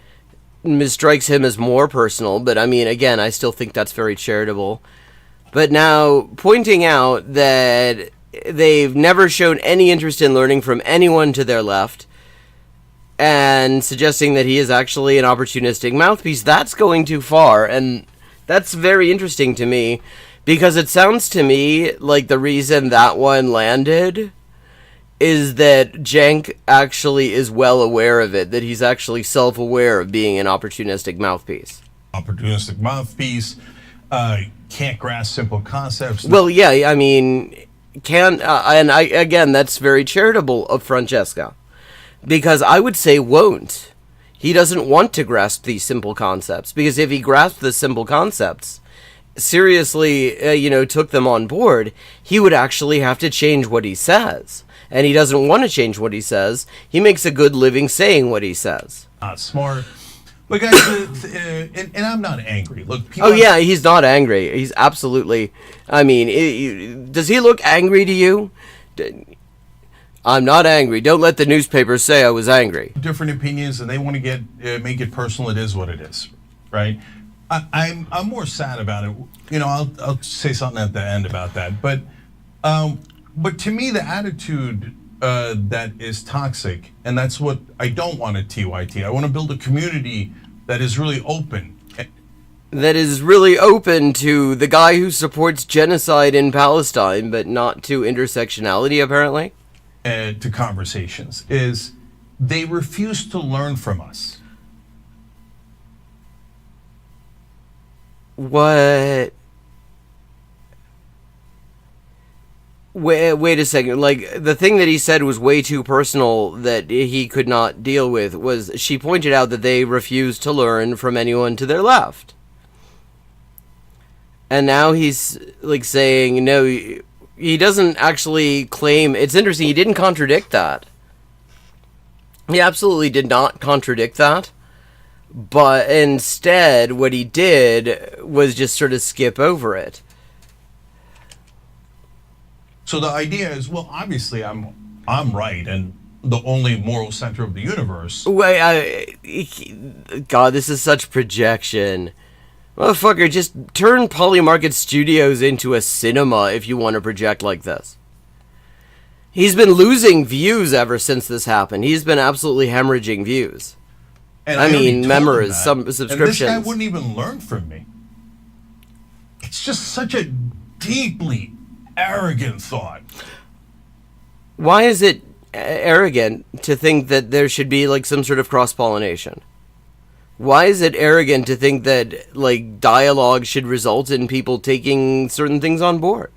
strikes him as more personal, but I mean, again, I still think that's very charitable. But now, pointing out that they've never shown any interest in learning from anyone to their left, and suggesting that he is actually an opportunistic mouthpiece. That's going too far, and that's very interesting to me, because it sounds to me like the reason that one landed is that Cenk actually is well aware of it, that he's actually self-aware of being an opportunistic mouthpiece. Opportunistic mouthpiece, can't grasp simple concepts. Well, yeah, I mean, again, that's very charitable of Francesca, because I would say won't. He doesn't want to grasp these simple concepts, because if he grasped the simple concepts, seriously, took them on board, he would actually have to change what he says. And he doesn't want to change what he says. He makes a good living saying what he says. Not smart. But guys, and I'm not angry. Look, yeah, he's not angry. He's absolutely, I mean, does he look angry to you? I'm not angry. Don't let the newspapers say I was angry. Different opinions, and they want to make it personal. It is what it is, right? I'm more sad about it. I'll say something at the end about that. But to me, the attitude that is toxic, and that's what I don't want at TYT. I want to build a community that is really open. That is really open to the guy who supports genocide in Palestine, but not to intersectionality, apparently. To conversations is they refuse to learn from us. What? Wait a second. Like, the thing that he said was way too personal that he could not deal with was she pointed out that they refused to learn from anyone to their left. And now he's like saying, no, he doesn't actually claim. It's interesting. He didn't contradict that. He absolutely did not contradict that. But instead, what he did was just sort of skip over it. So the idea is, well, obviously I'm right and the only moral center of the universe. God, this is such projection. Motherfucker, just turn Polymarket Studios into a cinema if you want to project like this. He's been losing views ever since this happened. He's been absolutely hemorrhaging views. And I mean, members, some subscriptions. And this guy wouldn't even learn from me. It's just such a deeply arrogant thought. Why is it arrogant to think that there should be like some sort of cross-pollination? Why is it arrogant to think that like dialogue should result in people taking certain things on board?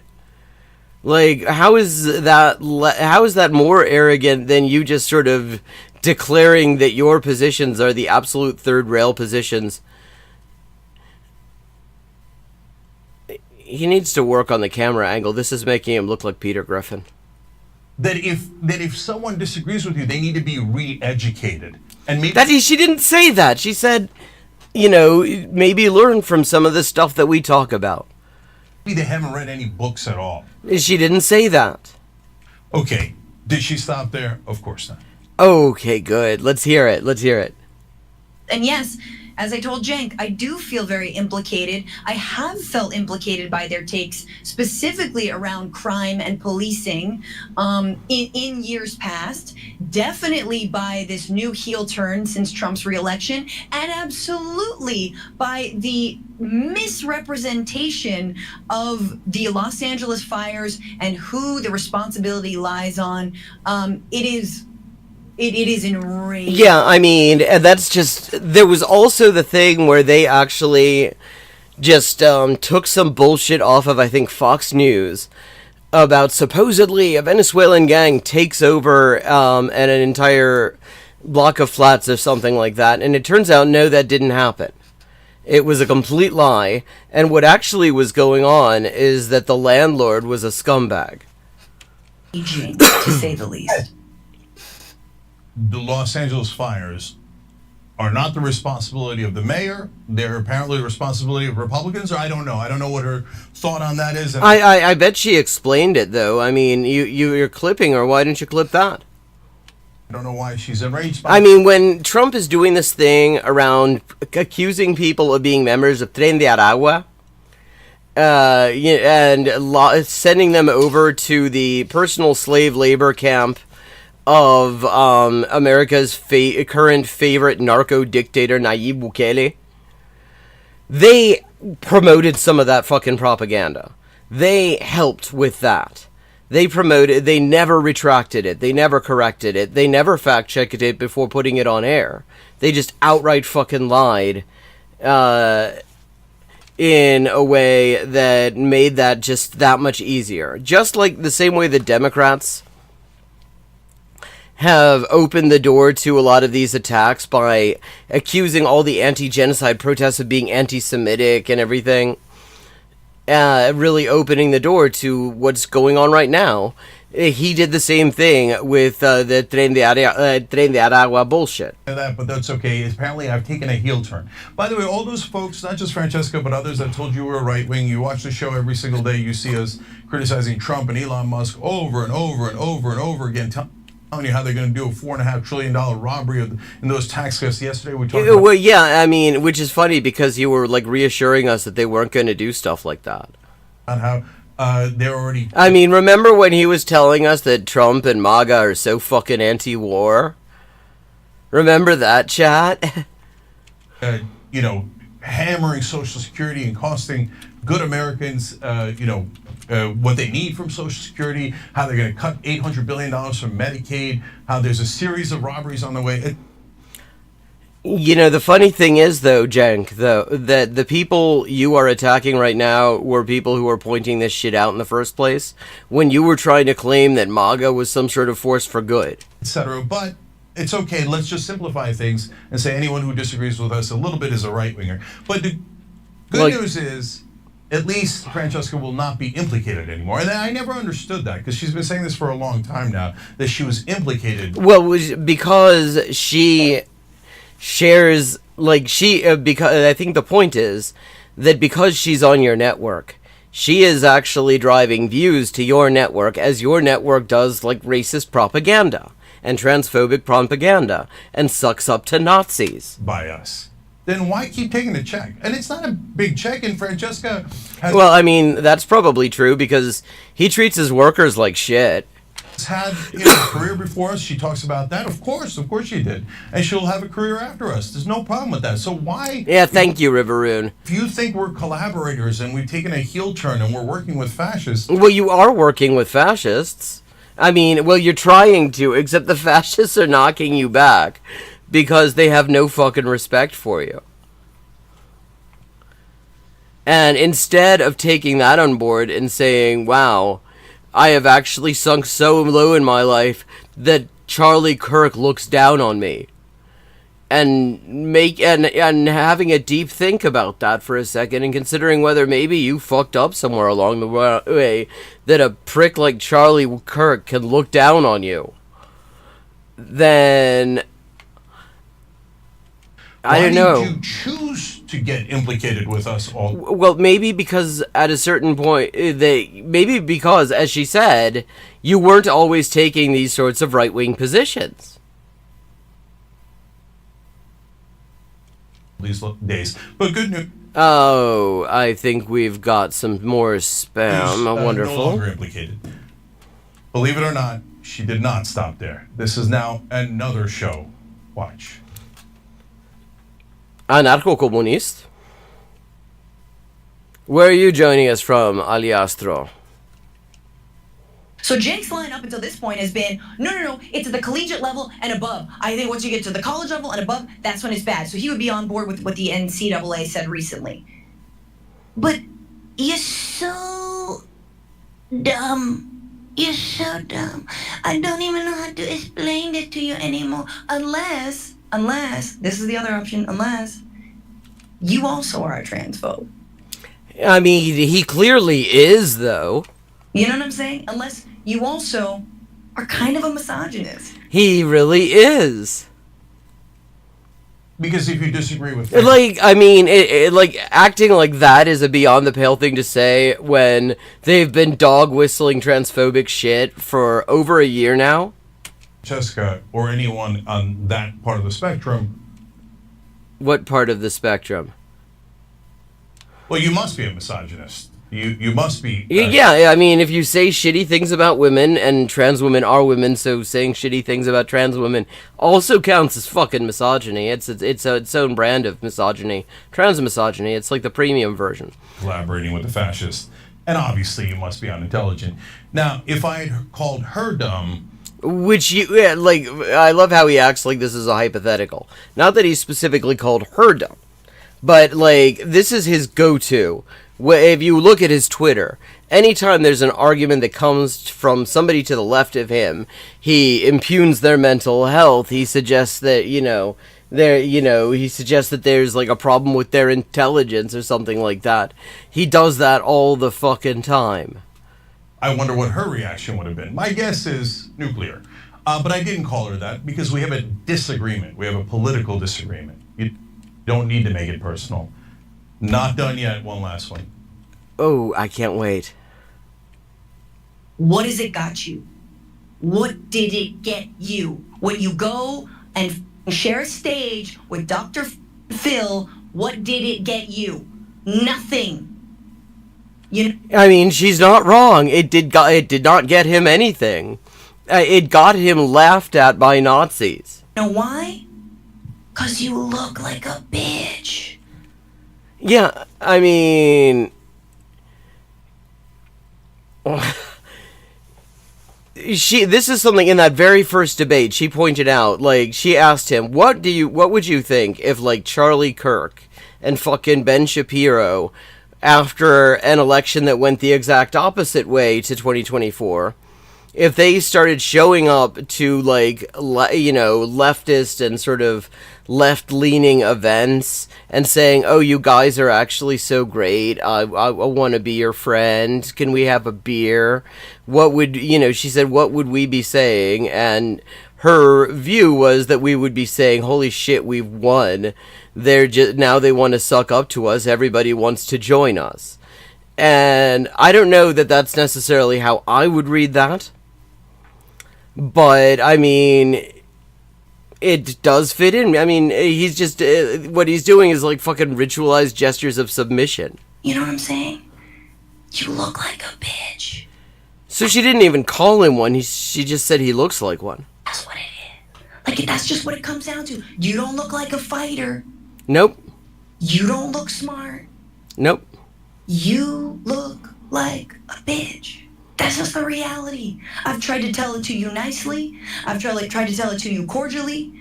Like, how is that more arrogant than you just sort of declaring that your positions are the absolute third rail positions? He needs to work on the camera angle. This is making him look like Peter Griffin. That if someone disagrees with you, they need to be re-educated. And maybe she didn't say that. She said, maybe learn from some of the stuff that we talk about. Maybe they haven't read any books at all. She didn't say that. Okay. Did she stop there? Of course not. Okay, good. Let's hear it. And yes, as I told Cenk, I do feel very implicated. I have felt implicated by their takes, specifically around crime and policing in years past. Definitely by this new heel turn since Trump's reelection, and absolutely by the misrepresentation of the Los Angeles fires and who the responsibility lies on. It is enraging. Yeah, I mean, that's just... There was also the thing where they actually just took some bullshit off of, I think, Fox News about supposedly a Venezuelan gang takes over an entire block of flats or something like that. And it turns out, no, that didn't happen. It was a complete lie. And what actually was going on is that the landlord was a scumbag. To say the least. The Los Angeles fires are not the responsibility of the mayor. They're apparently the responsibility of Republicans, or I don't know. I don't know what her thought on that is. I bet she explained it, though. I mean, you're clipping her. Why didn't you clip that? I don't know why she's enraged. I mean, when Trump is doing this thing around accusing people of being members of Tren de Aragua, and sending them over to the personal slave labor camp of America's current favorite narco dictator, Nayib Bukele, they promoted some of that fucking propaganda. They helped with that. They promoted, they never retracted it. They never corrected it. They never fact-checked it before putting it on air. They just outright fucking lied in a way that made that just that much easier. Just like the same way the Democrats have opened the door to a lot of these attacks by accusing all the anti-genocide protests of being anti-Semitic and everything. Really opening the door to what's going on right now. He did the same thing with the Tren de Aragua bullshit. But that's okay. Apparently, I've taken a heel turn. By the way, all those folks, not just Francesca, but others that told you we're right wing, you watch the show every single day. You see us criticizing Trump and Elon Musk over and over and over and over again, telling you how they're going to do a $4.5 trillion robbery in those tax cuts. Yesterday, we talked about. Well, yeah, I mean, which is funny because you were like reassuring us that they weren't going to do stuff like that. On how they're already. I mean, remember when he was telling us that Trump and MAGA are so fucking anti-war? Remember that, chat? Hammering Social Security and costing good Americans, what they need from Social Security, how they're going to cut $800 billion from Medicaid, how there's a series of robberies on the way. The funny thing is, though, Cenk, that the people you are attacking right now were people who were pointing this shit out in the first place, when you were trying to claim that MAGA was some sort of force for good. Etc. But it's okay, let's just simplify things and say anyone who disagrees with us a little bit is a right-winger. But the good news is, at least Francesca will not be implicated anymore. And I never understood that, because she's been saying this for a long time now, that she was implicated. Well, because she shares, because I think the point is that because she's on your network, she is actually driving views to your network, as your network does, racist propaganda and transphobic propaganda and sucks up to Nazis. By us. Then why keep taking the check? And it's not a big check, and Francesca has... Well, I mean, that's probably true, because he treats his workers like shit. Had a career before us. She talks about that. Of course she did. And she'll have a career after us. There's no problem with that. So why... Yeah, thank you, Riveroon. If you think we're collaborators and we've taken a heel turn and we're working with fascists... Well, you are working with fascists. I mean, well, you're trying to, except the fascists are knocking you back because they have no fucking respect for you. And instead of taking that on board and saying, wow, I have actually sunk so low in my life that Charlie Kirk looks down on me, and having a deep think about that for a second and considering whether maybe you fucked up somewhere along the way, that a prick like Charlie Kirk can look down on you, then I don't know. Why did you choose to get implicated with us all? Well, maybe because at a certain point, maybe because, as she said, you weren't always taking these sorts of right-wing positions. These days, but good news. Oh, I think we've got some more spam. Wonderful. No longer implicated. Believe it or not, she did not stop there. This is now another show. Watch. Anarcho-comunist? Where are you joining us from, Aliastro? So Cenk's line up until this point has been, no, it's at the collegiate level and above. I think once you get to the college level and above, that's when it's bad. So he would be on board with what the NCAA said recently. But you're so dumb. You're so dumb. I don't even know how to explain it to you anymore. Unless, this is the other option, unless you also are a transphobe. I mean, he clearly is, though. You know what I'm saying? Unless you also are kind of a misogynist. He really is. Because if you disagree with... acting like that is a beyond the pale thing to say when they've been dog whistling transphobic shit for over a year now. Francesca, or anyone on that part of the spectrum... What part of the spectrum? Well, you must be a misogynist. You must be. Yeah, I mean, if you say shitty things about women, and trans women are women, so saying shitty things about trans women also counts as fucking misogyny. It's its own brand of misogyny. Trans misogyny. It's like the premium version. Collaborating with the fascists. And obviously you must be unintelligent. Now, if I had called her dumb... Which I love how he acts like this is a hypothetical. Not that he specifically called her dumb, but, like, this is his go-to. If you look at his Twitter, anytime there's an argument that comes from somebody to the left of him, he impugns their mental health. He suggests that, he suggests that there's, like, a problem with their intelligence or something like that. He does that all the fucking time. I wonder what her reaction would have been. My guess is nuclear. But I didn't call her that because we have a disagreement. We have a political disagreement. You don't need to make it personal. Not done yet. One last one. Oh, I can't wait. What has it got you? What did it get you? When you go and share a stage with Dr. Phil, what did it get you? Nothing. I mean, she's not wrong. It did not get him anything. It got him laughed at by Nazis. Know why? 'Cause you look like a bitch. Yeah, I mean... This is something in that very first debate she pointed out. Like, she asked him, what would you think if, like, Charlie Kirk and fucking Ben Shapiro, after an election that went the exact opposite way to 2024, if they started showing up to, like, leftist and sort of left-leaning events and saying, oh, you guys are actually so great, I want to be your friend, can we have a beer? What would, she said, what would we be saying? And her view was that we would be saying, holy shit, we've won. Now they want to suck up to us, everybody wants to join us. And I don't know that that's necessarily how I would read that. But, I mean, it does fit in. I mean, he's just, what he's doing is like fucking ritualized gestures of submission. You know what I'm saying? You look like a bitch. So she didn't even call him one, she just said he looks like one. That's what it is. Like, that's just what it comes down to. You don't look like a fighter. Nope. You don't look smart. Nope. You look like a bitch. That's just the reality. I've tried to tell it to you nicely. I've tried to tell it to you cordially.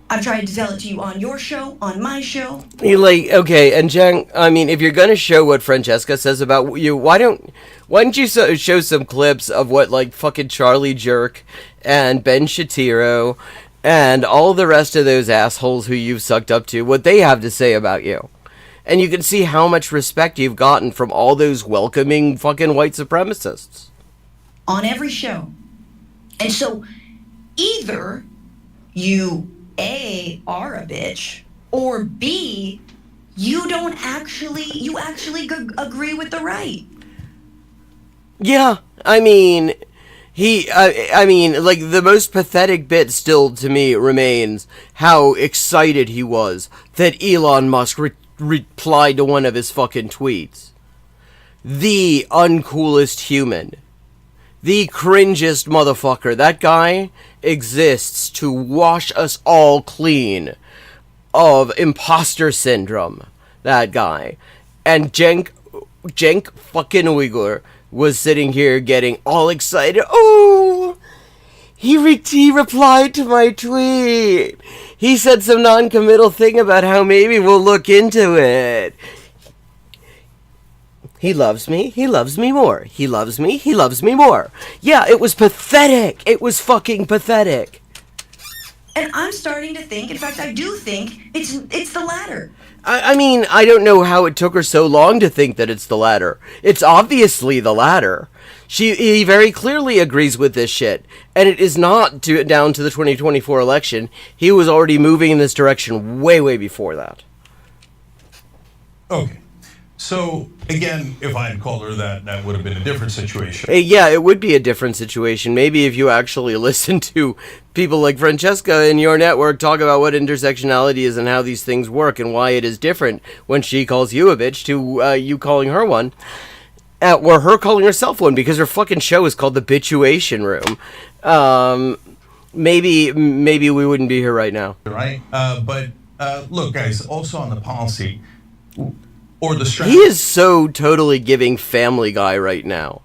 I've tried to tell it to you on your show, on my show. Okay, and Cenk, I mean, if you're gonna show what Francesca says about you, why don't you show some clips of what, like, fucking Charlie Jerk and Ben Shapiro and all the rest of those assholes who you've sucked up to, what they have to say about you. And you can see how much respect you've gotten from all those welcoming fucking white supremacists. On every show. And so, either you, A, are a bitch, or B, you actually agree with the right. Yeah, I mean, like, the most pathetic bit still to me remains how excited he was that Elon Musk replied to one of his fucking tweets. The uncoolest human. The cringest motherfucker. That guy exists to wash us all clean of imposter syndrome. That guy. And Cenk fucking Uyghur was sitting here getting all excited. Oh, he replied to my tweet. He said some non-committal thing about how maybe we'll look into it. He loves me. He loves me more. He loves me. He loves me more. Yeah, it was pathetic. It was fucking pathetic. And I'm starting to think, in fact, I do think it's the latter. I mean, I don't know how it took her so long to think that it's the latter. It's obviously the latter. He very clearly agrees with this shit. And it is not down to the 2024 election. He was already moving in this direction way, way before that. Okay. So, again, if I had called her that would have been a different situation. Yeah, it would be a different situation. Maybe if you actually listen to people like Francesca in your network talk about what intersectionality is and how these things work and why it is different when she calls you a bitch to you calling her one. or her calling herself one, because her fucking show is called The Bituation Room. Maybe we wouldn't be here right now. Right? But look, guys, also on the policy or the He strategy. is so totally giving Family Guy right now.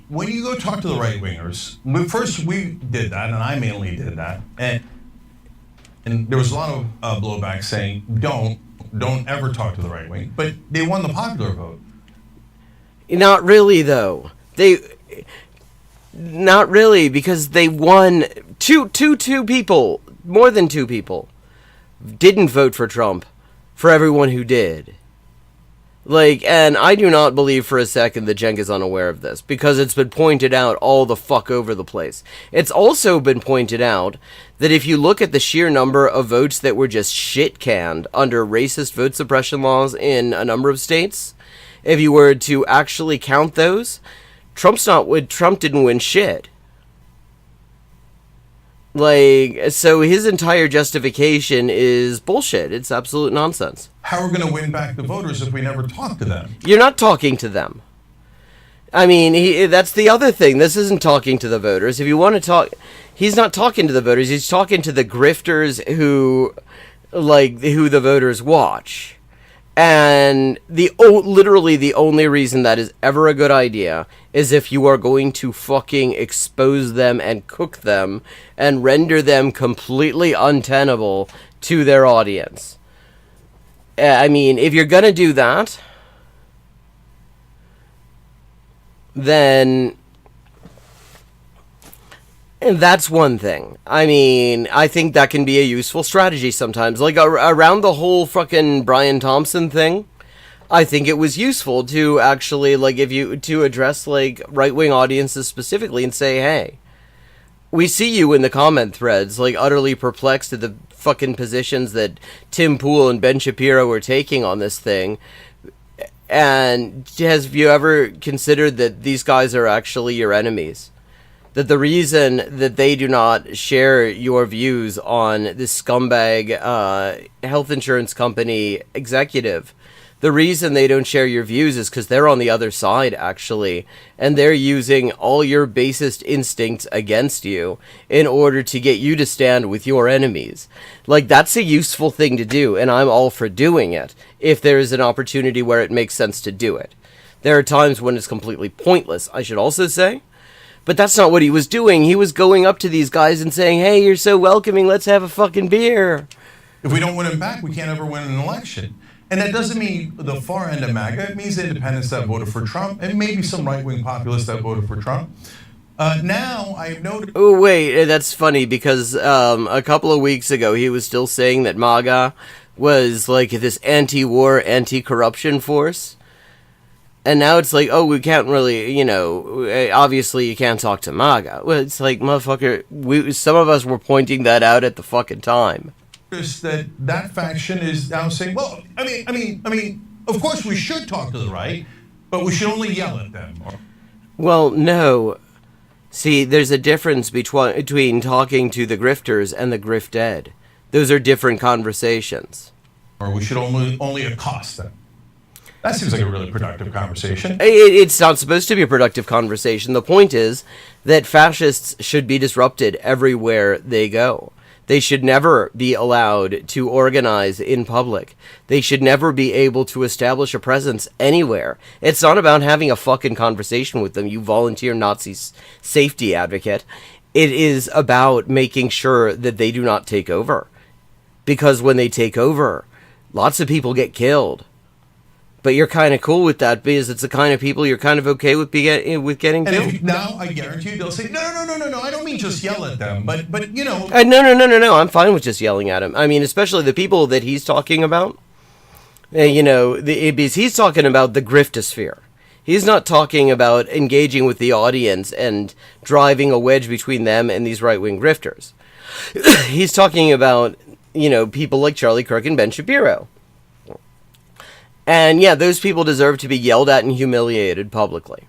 When you go talk to the right-wingers, first we did that, and I mainly did that, and there was a lot of blowback saying, don't ever talk to the right wing, but they won the popular vote. Not really, though. Not really, because they won two people, more than two people, didn't vote for Trump, for everyone who did. And I do not believe for a second that Cenk is unaware of this, because it's been pointed out all the fuck over the place. It's also been pointed out that if you look at the sheer number of votes that were just shit-canned under racist vote suppression laws in a number of states, if you were to actually count those, Trump didn't win shit. So his entire justification is bullshit. It's absolute nonsense. How are we going to win back the voters if we never talk to them? You're not talking to them. I mean, that's the other thing. This isn't talking to the voters. If you want to talk, he's not talking to the voters. He's talking to the grifters who the voters watch. And literally the only reason that is ever a good idea is if you are going to fucking expose them and cook them and render them completely untenable to their audience. I mean, if you're gonna do that, then that's one thing. I mean, I think that can be a useful strategy sometimes. Around the whole fucking Brian Thompson thing, I think it was useful to actually, to address, right-wing audiences specifically and say, hey, we see you in the comment threads, utterly perplexed at the fucking positions that Tim Pool and Ben Shapiro were taking on this thing. And have you ever considered that these guys are actually your enemies? That the reason that they do not share your views on this scumbag health insurance company executive, the reason they don't share your views is because they're on the other side, actually, and they're using all your basest instincts against you in order to get you to stand with your enemies. That's a useful thing to do, and I'm all for doing it, if there is an opportunity where it makes sense to do it. There are times when it's completely pointless, I should also say. But that's not what he was doing. He was going up to these guys and saying, hey, you're so welcoming, let's have a fucking beer. If we don't win them back, we can't ever win an election. And that doesn't mean the far end of MAGA. It means the independents that voted for Trump, and maybe some right-wing populists that voted for Trump. Now, I've noticed... Oh, wait, that's funny, because a couple of weeks ago, he was still saying that MAGA was this anti-war, anti-corruption force. And now it's we can't really, obviously you can't talk to MAGA. Well, it's motherfucker, some of us were pointing that out at the fucking time. That faction is now saying, well, I mean, of course we should talk to the right, but we should only yell at them. Well, no. See, there's a difference between talking to the grifters and the grifted. Those are different conversations. Or we should only accost them. That seems like a really productive conversation. It's not supposed to be a productive conversation. The point is that fascists should be disrupted everywhere they go. They should never be allowed to organize in public. They should never be able to establish a presence anywhere. It's not about having a fucking conversation with them, you volunteer Nazi safety advocate. It is about making sure that they do not take over. Because when they take over, lots of people get killed. But you're kind of cool with that because it's the kind of people you're kind of okay with getting killed. Now I guarantee you they'll say, no, I don't mean just yell at them, but No, I'm fine with just yelling at him. I mean, especially the people that he's talking about. Because he's talking about the griftosphere. He's not talking about engaging with the audience and driving a wedge between them and these right-wing grifters. He's talking about, people like Charlie Kirk and Ben Shapiro. And yeah, those people deserve to be yelled at and humiliated publicly.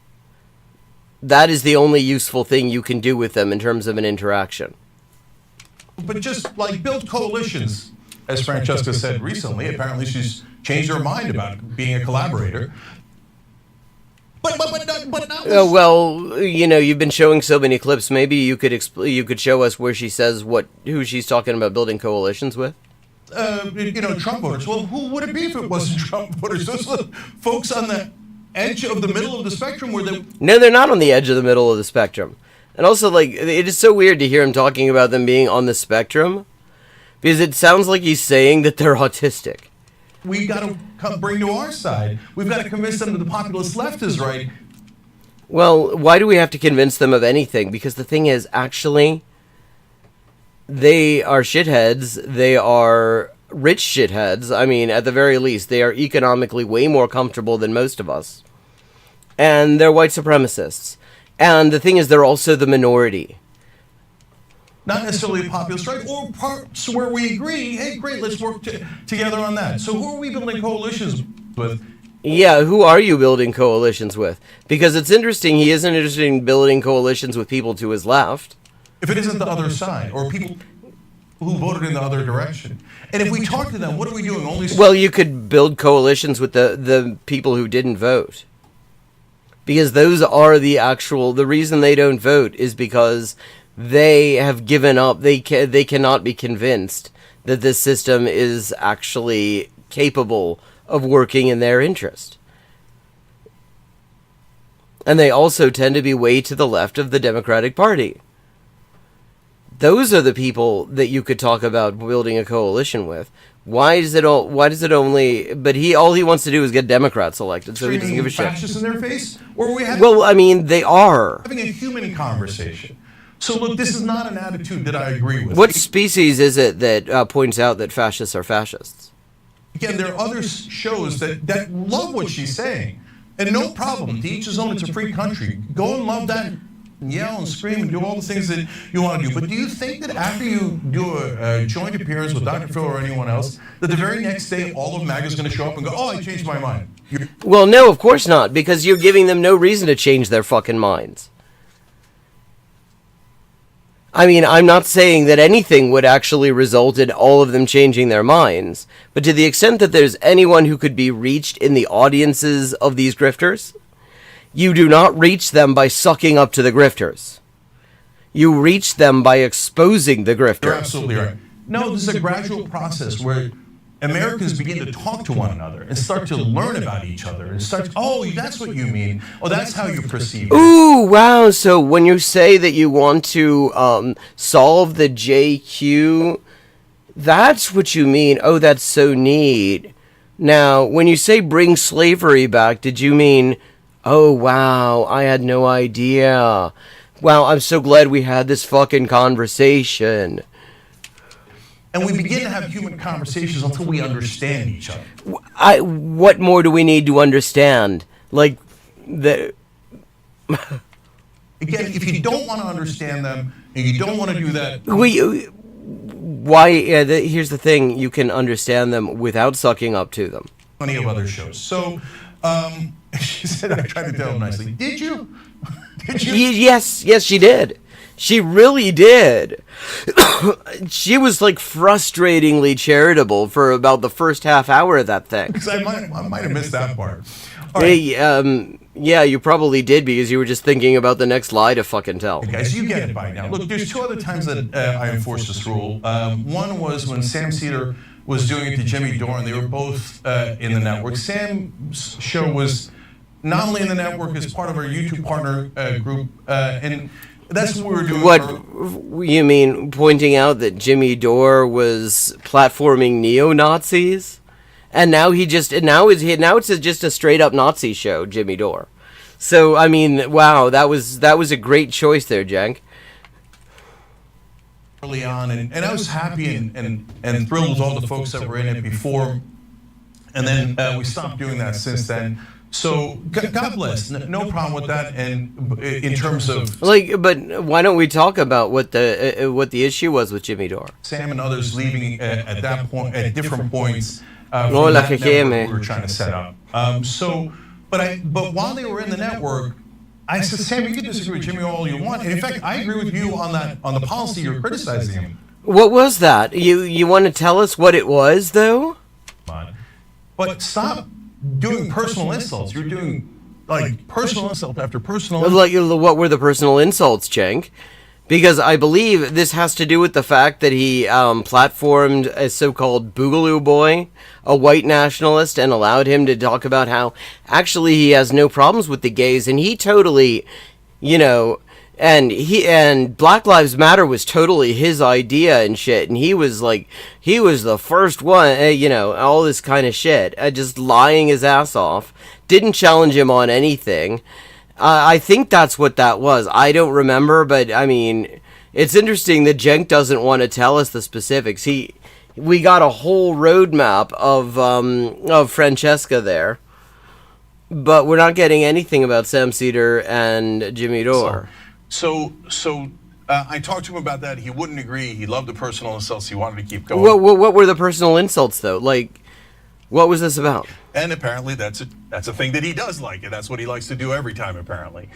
That is the only useful thing you can do with them in terms of an interaction. But just build coalitions, as Francesca said recently. Apparently she's changed her mind about being a collaborator. Well, you know, you've been showing so many clips. Maybe you could show us where she says who she's talking about building coalitions with. Trump voters. Well, who would it be if it wasn't Trump voters? Those are the folks on the edge of the middle of the spectrum where they... No, they're not on the edge of the middle of the spectrum. And also, like, it is so weird to hear him talking about them being on the spectrum, because it sounds like he's saying that they're autistic. We got to bring to our side. We've got to convince them that the populist left is right. Well, why do we have to convince them of anything? Because the thing is, actually, they are shitheads. They are rich shitheads. I mean, at the very least, they are economically way more comfortable than most of us. And they're white supremacists. And the thing is, they're also the minority. Not necessarily a populist right, or parts where we agree, hey, great, let's work together on that. So who are we building coalitions with? Yeah, who are you building coalitions with? Because it's interesting, he isn't interested in building coalitions with people to his left. If it isn't the other side, or people who voted in the other direction. And if we talk to them, what are we doing? Well, you could build coalitions with the people who didn't vote. Because those are the reason they don't vote is because they have given up. They cannot be convinced that this system is actually capable of working in their interest. And they also tend to be way to the left of the Democratic Party. Those are the people that you could talk about building a coalition with. Why does it only? But all he wants to do is get Democrats elected, so he doesn't give a shit. Fascists in their face, or are we having? Well, I mean, they are having a human conversation. So look, this is not an attitude that I agree with. What species is it that points out that fascists are fascists? Again, there are other shows that love what she's saying, and no problem. To each his own. It's a free country. Go and love that. Yell and scream and do all the things that you want to do. But do you think that after you do a joint appearance with Dr. Phil or anyone else, that the very next day all of MAGA is going to show up and go, oh, I changed my mind? Well, no, of course not, because you're giving them no reason to change their fucking minds. I mean, I'm not saying that anything would actually result in all of them changing their minds, but to the extent that there's anyone who could be reached in the audiences of these grifters, you do not reach them by sucking up to the grifters. You reach them by exposing the grifters. You're absolutely right. No, this is a gradual process where Americans begin to talk to one another and start to learn about each other and start, oh, that's what you mean. Oh, that's how you perceive it. Ooh, wow. So when you say that you want to solve the JQ, that's what you mean. Oh, that's so neat. Now, when you say bring slavery back, did you mean... Oh, wow, I had no idea. Wow, I'm so glad we had this fucking conversation. And we begin to have human conversations until we understand each other. What more do we need to understand? Like, Again, if you don't want to understand them, and you don't want to do that... Here's the thing, you can understand them without sucking up to them. Plenty of other shows. So, she said, I tried to tell him nicely. Did you? Yes, she did. She really did. She was like frustratingly charitable for about the first half hour of that thing. I might have missed that part. Hey, yeah, you probably did because you were just thinking about the next lie to fucking tell. Okay, guys, you get it by now. Look, there's two other times that I enforced this rule. One was when Sam Cedar was doing it to Jimmy Dore, and they were both in the network. Sam's show was not only in the network as part of our YouTube partner group, and that's what we were doing. What you mean, pointing out that Jimmy Dore was platforming neo-Nazis, and now it's just a straight up Nazi show, Jimmy Dore. So I mean, wow, that was a great choice there, Cenk. Early on, and I was happy and thrilled with all the folks that were in it before, and then we stopped doing that since then. So God bless, no problem with that. And in terms of but why don't we talk about what the issue was with Jimmy Dore? Sam and others leaving at that point at different points. We were trying to set up. But while they were in the network, I said, Sam, you can disagree with Jimmy all you want. And in fact, I agree with you on the policy you're criticizing him. What was that? You want to tell us what it was, though? But stop doing personal insults. You're doing like personal insult after personal. Like, what were the personal insults, Cenk? Because I believe this has to do with the fact that he platformed a so-called Boogaloo Boy, a white nationalist, and allowed him to talk about how actually he has no problems with the gays, and he totally, you know, and Black Lives Matter was totally his idea and shit, and he was the first one, you know, all this kind of shit, just lying his ass off, didn't challenge him on anything. I think that's what that was. I don't remember, but I mean, it's interesting that Cenk doesn't want to tell us the specifics. We got a whole roadmap of Francesca there, but we're not getting anything about Sam Cedar and Jimmy Dore. So I talked to him about that. He wouldn't agree. He loved the personal insults. He wanted to keep going. What were the personal insults though? Like, what was this about? And apparently that's a thing that he does like, and that's what he likes to do every time, apparently.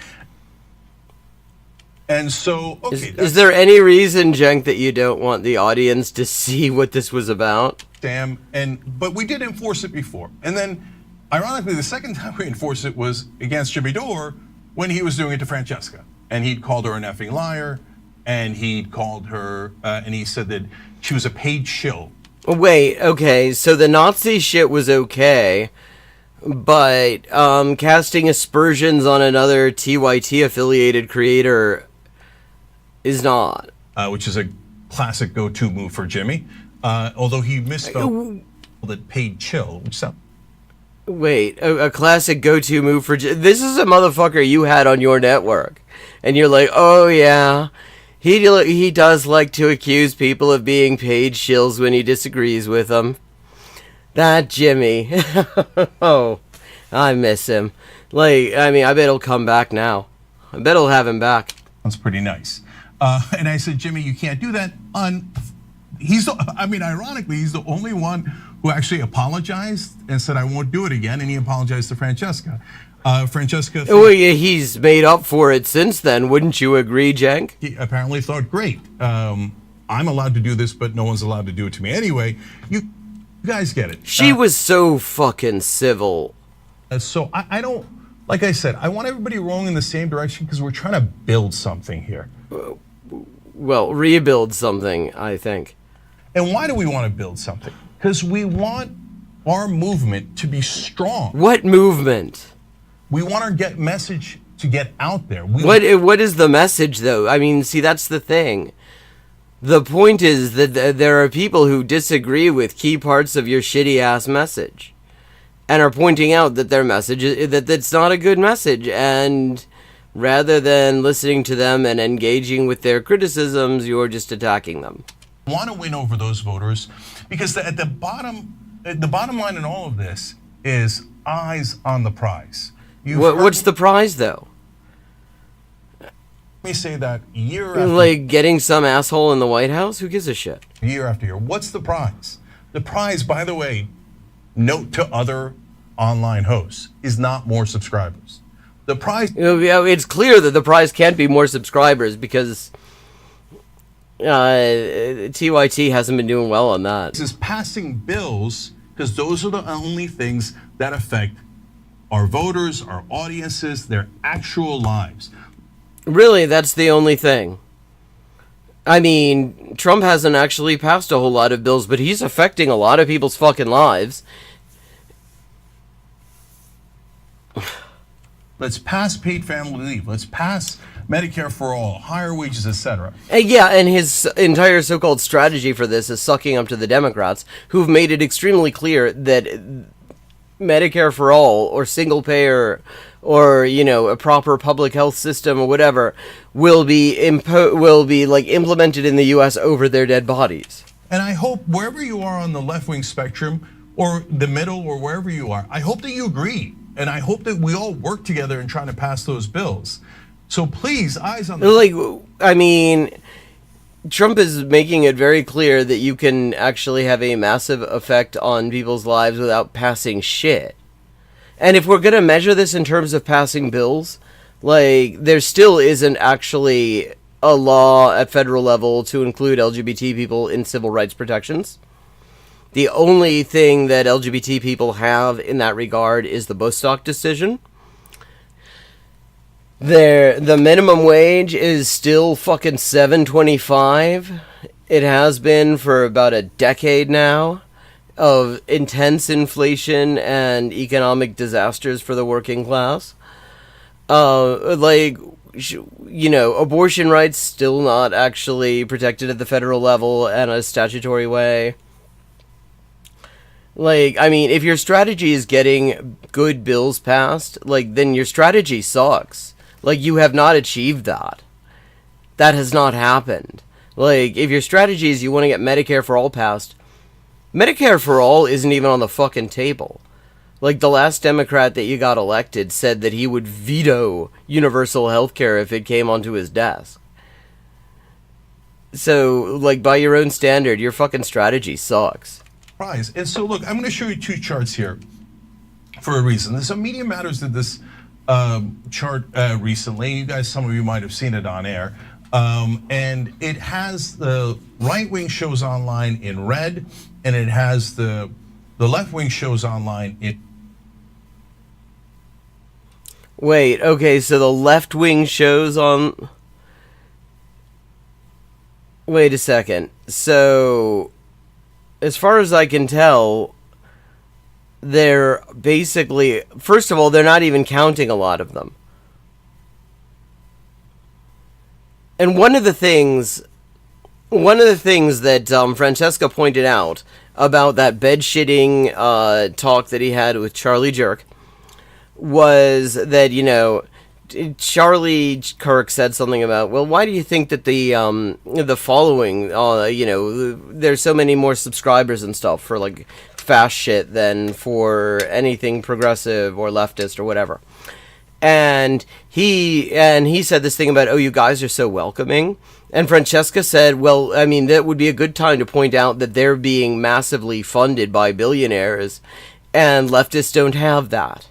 And so, okay. Is there any reason, Cenk, that you don't want the audience to see what this was about? Damn, but we did enforce it before. And then, ironically, the second time we enforced it was against Jimmy Dore when he was doing it to Francesca. And he'd called her an effing liar, and he'd called her, and he said that she was a paid shill. Wait, okay, so the Nazi shit was okay, but casting aspersions on another TYT affiliated creator is not. Which is a classic go-to move for Jimmy. Although he misspelled it paid chill, which sounds... Wait, a classic go-to move for this is a motherfucker you had on your network, and you're like, oh yeah, he does like to accuse people of being paid shills when he disagrees with them. That Jimmy, oh, I miss him. Like, I mean, I bet he'll come back now. I bet he'll have him back. That's pretty nice. And I said, Jimmy, you can't do that. Ironically, he's the only one who actually apologized and said, I won't do it again. And he apologized to Francesca. Francesca. Well, yeah, he's made up for it since then. Wouldn't you agree, Cenk? He apparently thought, great. I'm allowed to do this, but no one's allowed to do it to me. Anyway, you guys get it. She was so fucking civil. So I don't, like I said, I want everybody rolling in the same direction because we're trying to build something here. Well, rebuild something, I think. And why do we want to build something? Because we want our movement to be strong. What movement? We want our message to get out there. What is the message, though? I mean, see, that's the thing. The point is that there are people who disagree with key parts of your shitty-ass message and are pointing out that their message, that's not a good message, and rather than listening to them and engaging with their criticisms, you're just attacking them. I want to win over those voters because at the bottom line in all of this is eyes on the prize. What's the prize, though? Let me say that year after like getting some asshole in the White House? Who gives a shit? Year after year. What's the prize? The prize, by the way, note to other online hosts, is not more subscribers. The prize... It's clear that the prize can't be more subscribers because TYT hasn't been doing well on that. This is passing bills because those are the only things that affect our voters, our audiences, their actual lives. Really, that's the only thing. I mean, Trump hasn't actually passed a whole lot of bills, but he's affecting a lot of people's fucking lives. Let's pass paid family leave. Let's pass Medicare for all, higher wages, etc. Yeah, and his entire so-called strategy for this is sucking up to the Democrats, who've made it extremely clear that Medicare for all, or single payer, or, you know, a proper public health system or whatever will be like implemented in the US over their dead bodies. And I hope wherever you are on the left-wing spectrum or the middle or wherever you are, I hope that you agree. And I hope that we all work together in trying to pass those bills. So please, eyes on the... Like, I mean, Trump is making it very clear that you can actually have a massive effect on people's lives without passing shit. And if we're going to measure this in terms of passing bills, like, there still isn't actually a law at federal level to include LGBT people in civil rights protections. The only thing that LGBT people have in that regard is the Bostock decision. The minimum wage is still fucking $7.25. It has been for about a decade now of intense inflation and economic disasters for the working class. Abortion rights still not actually protected at the federal level and a statutory way. If your strategy is getting good bills passed, then your strategy sucks. You have not achieved that. That has not happened. If your strategy is you want to get Medicare for All passed, Medicare for All isn't even on the fucking table. The last Democrat that you got elected said that he would veto universal health care if it came onto his desk. So, by your own standard, your fucking strategy sucks. And so, look, I'm going to show you two charts here for a reason. So Media Matters did this chart recently. You guys, some of you might have seen it on air. And it has the right-wing shows online in red, and it has the left-wing shows online in... Wait, okay, so the left-wing shows on... Wait a second. So, as far as I can tell, they're basically... First of all, they're not even counting a lot of them. And one of the things that Francesca pointed out about that bed-shitting talk that he had with Charlie Jerk was that, Charlie Kirk said something about, well, why do you think that the following, there's so many more subscribers and stuff for, fast shit than for anything progressive or leftist or whatever. And he said this thing about, oh, you guys are so welcoming. And Francesca said, well, that would be a good time to point out that they're being massively funded by billionaires, and leftists don't have that.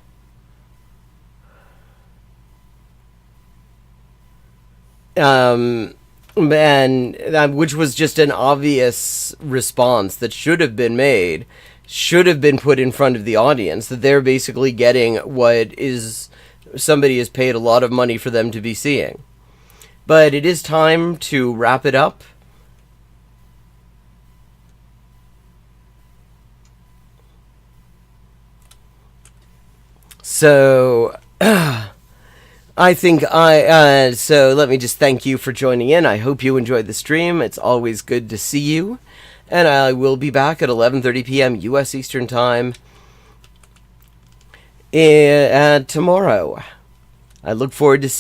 Which was just an obvious response that should have been made, should have been put in front of the audience, that they're basically getting what is somebody has paid a lot of money for them to be seeing. But it is time to wrap it up. So, I think so let me just thank you for joining in. I hope you enjoyed the stream. It's always good to see you. And I will be back at 11:30 p.m. U.S. Eastern Time tomorrow. I look forward to seeing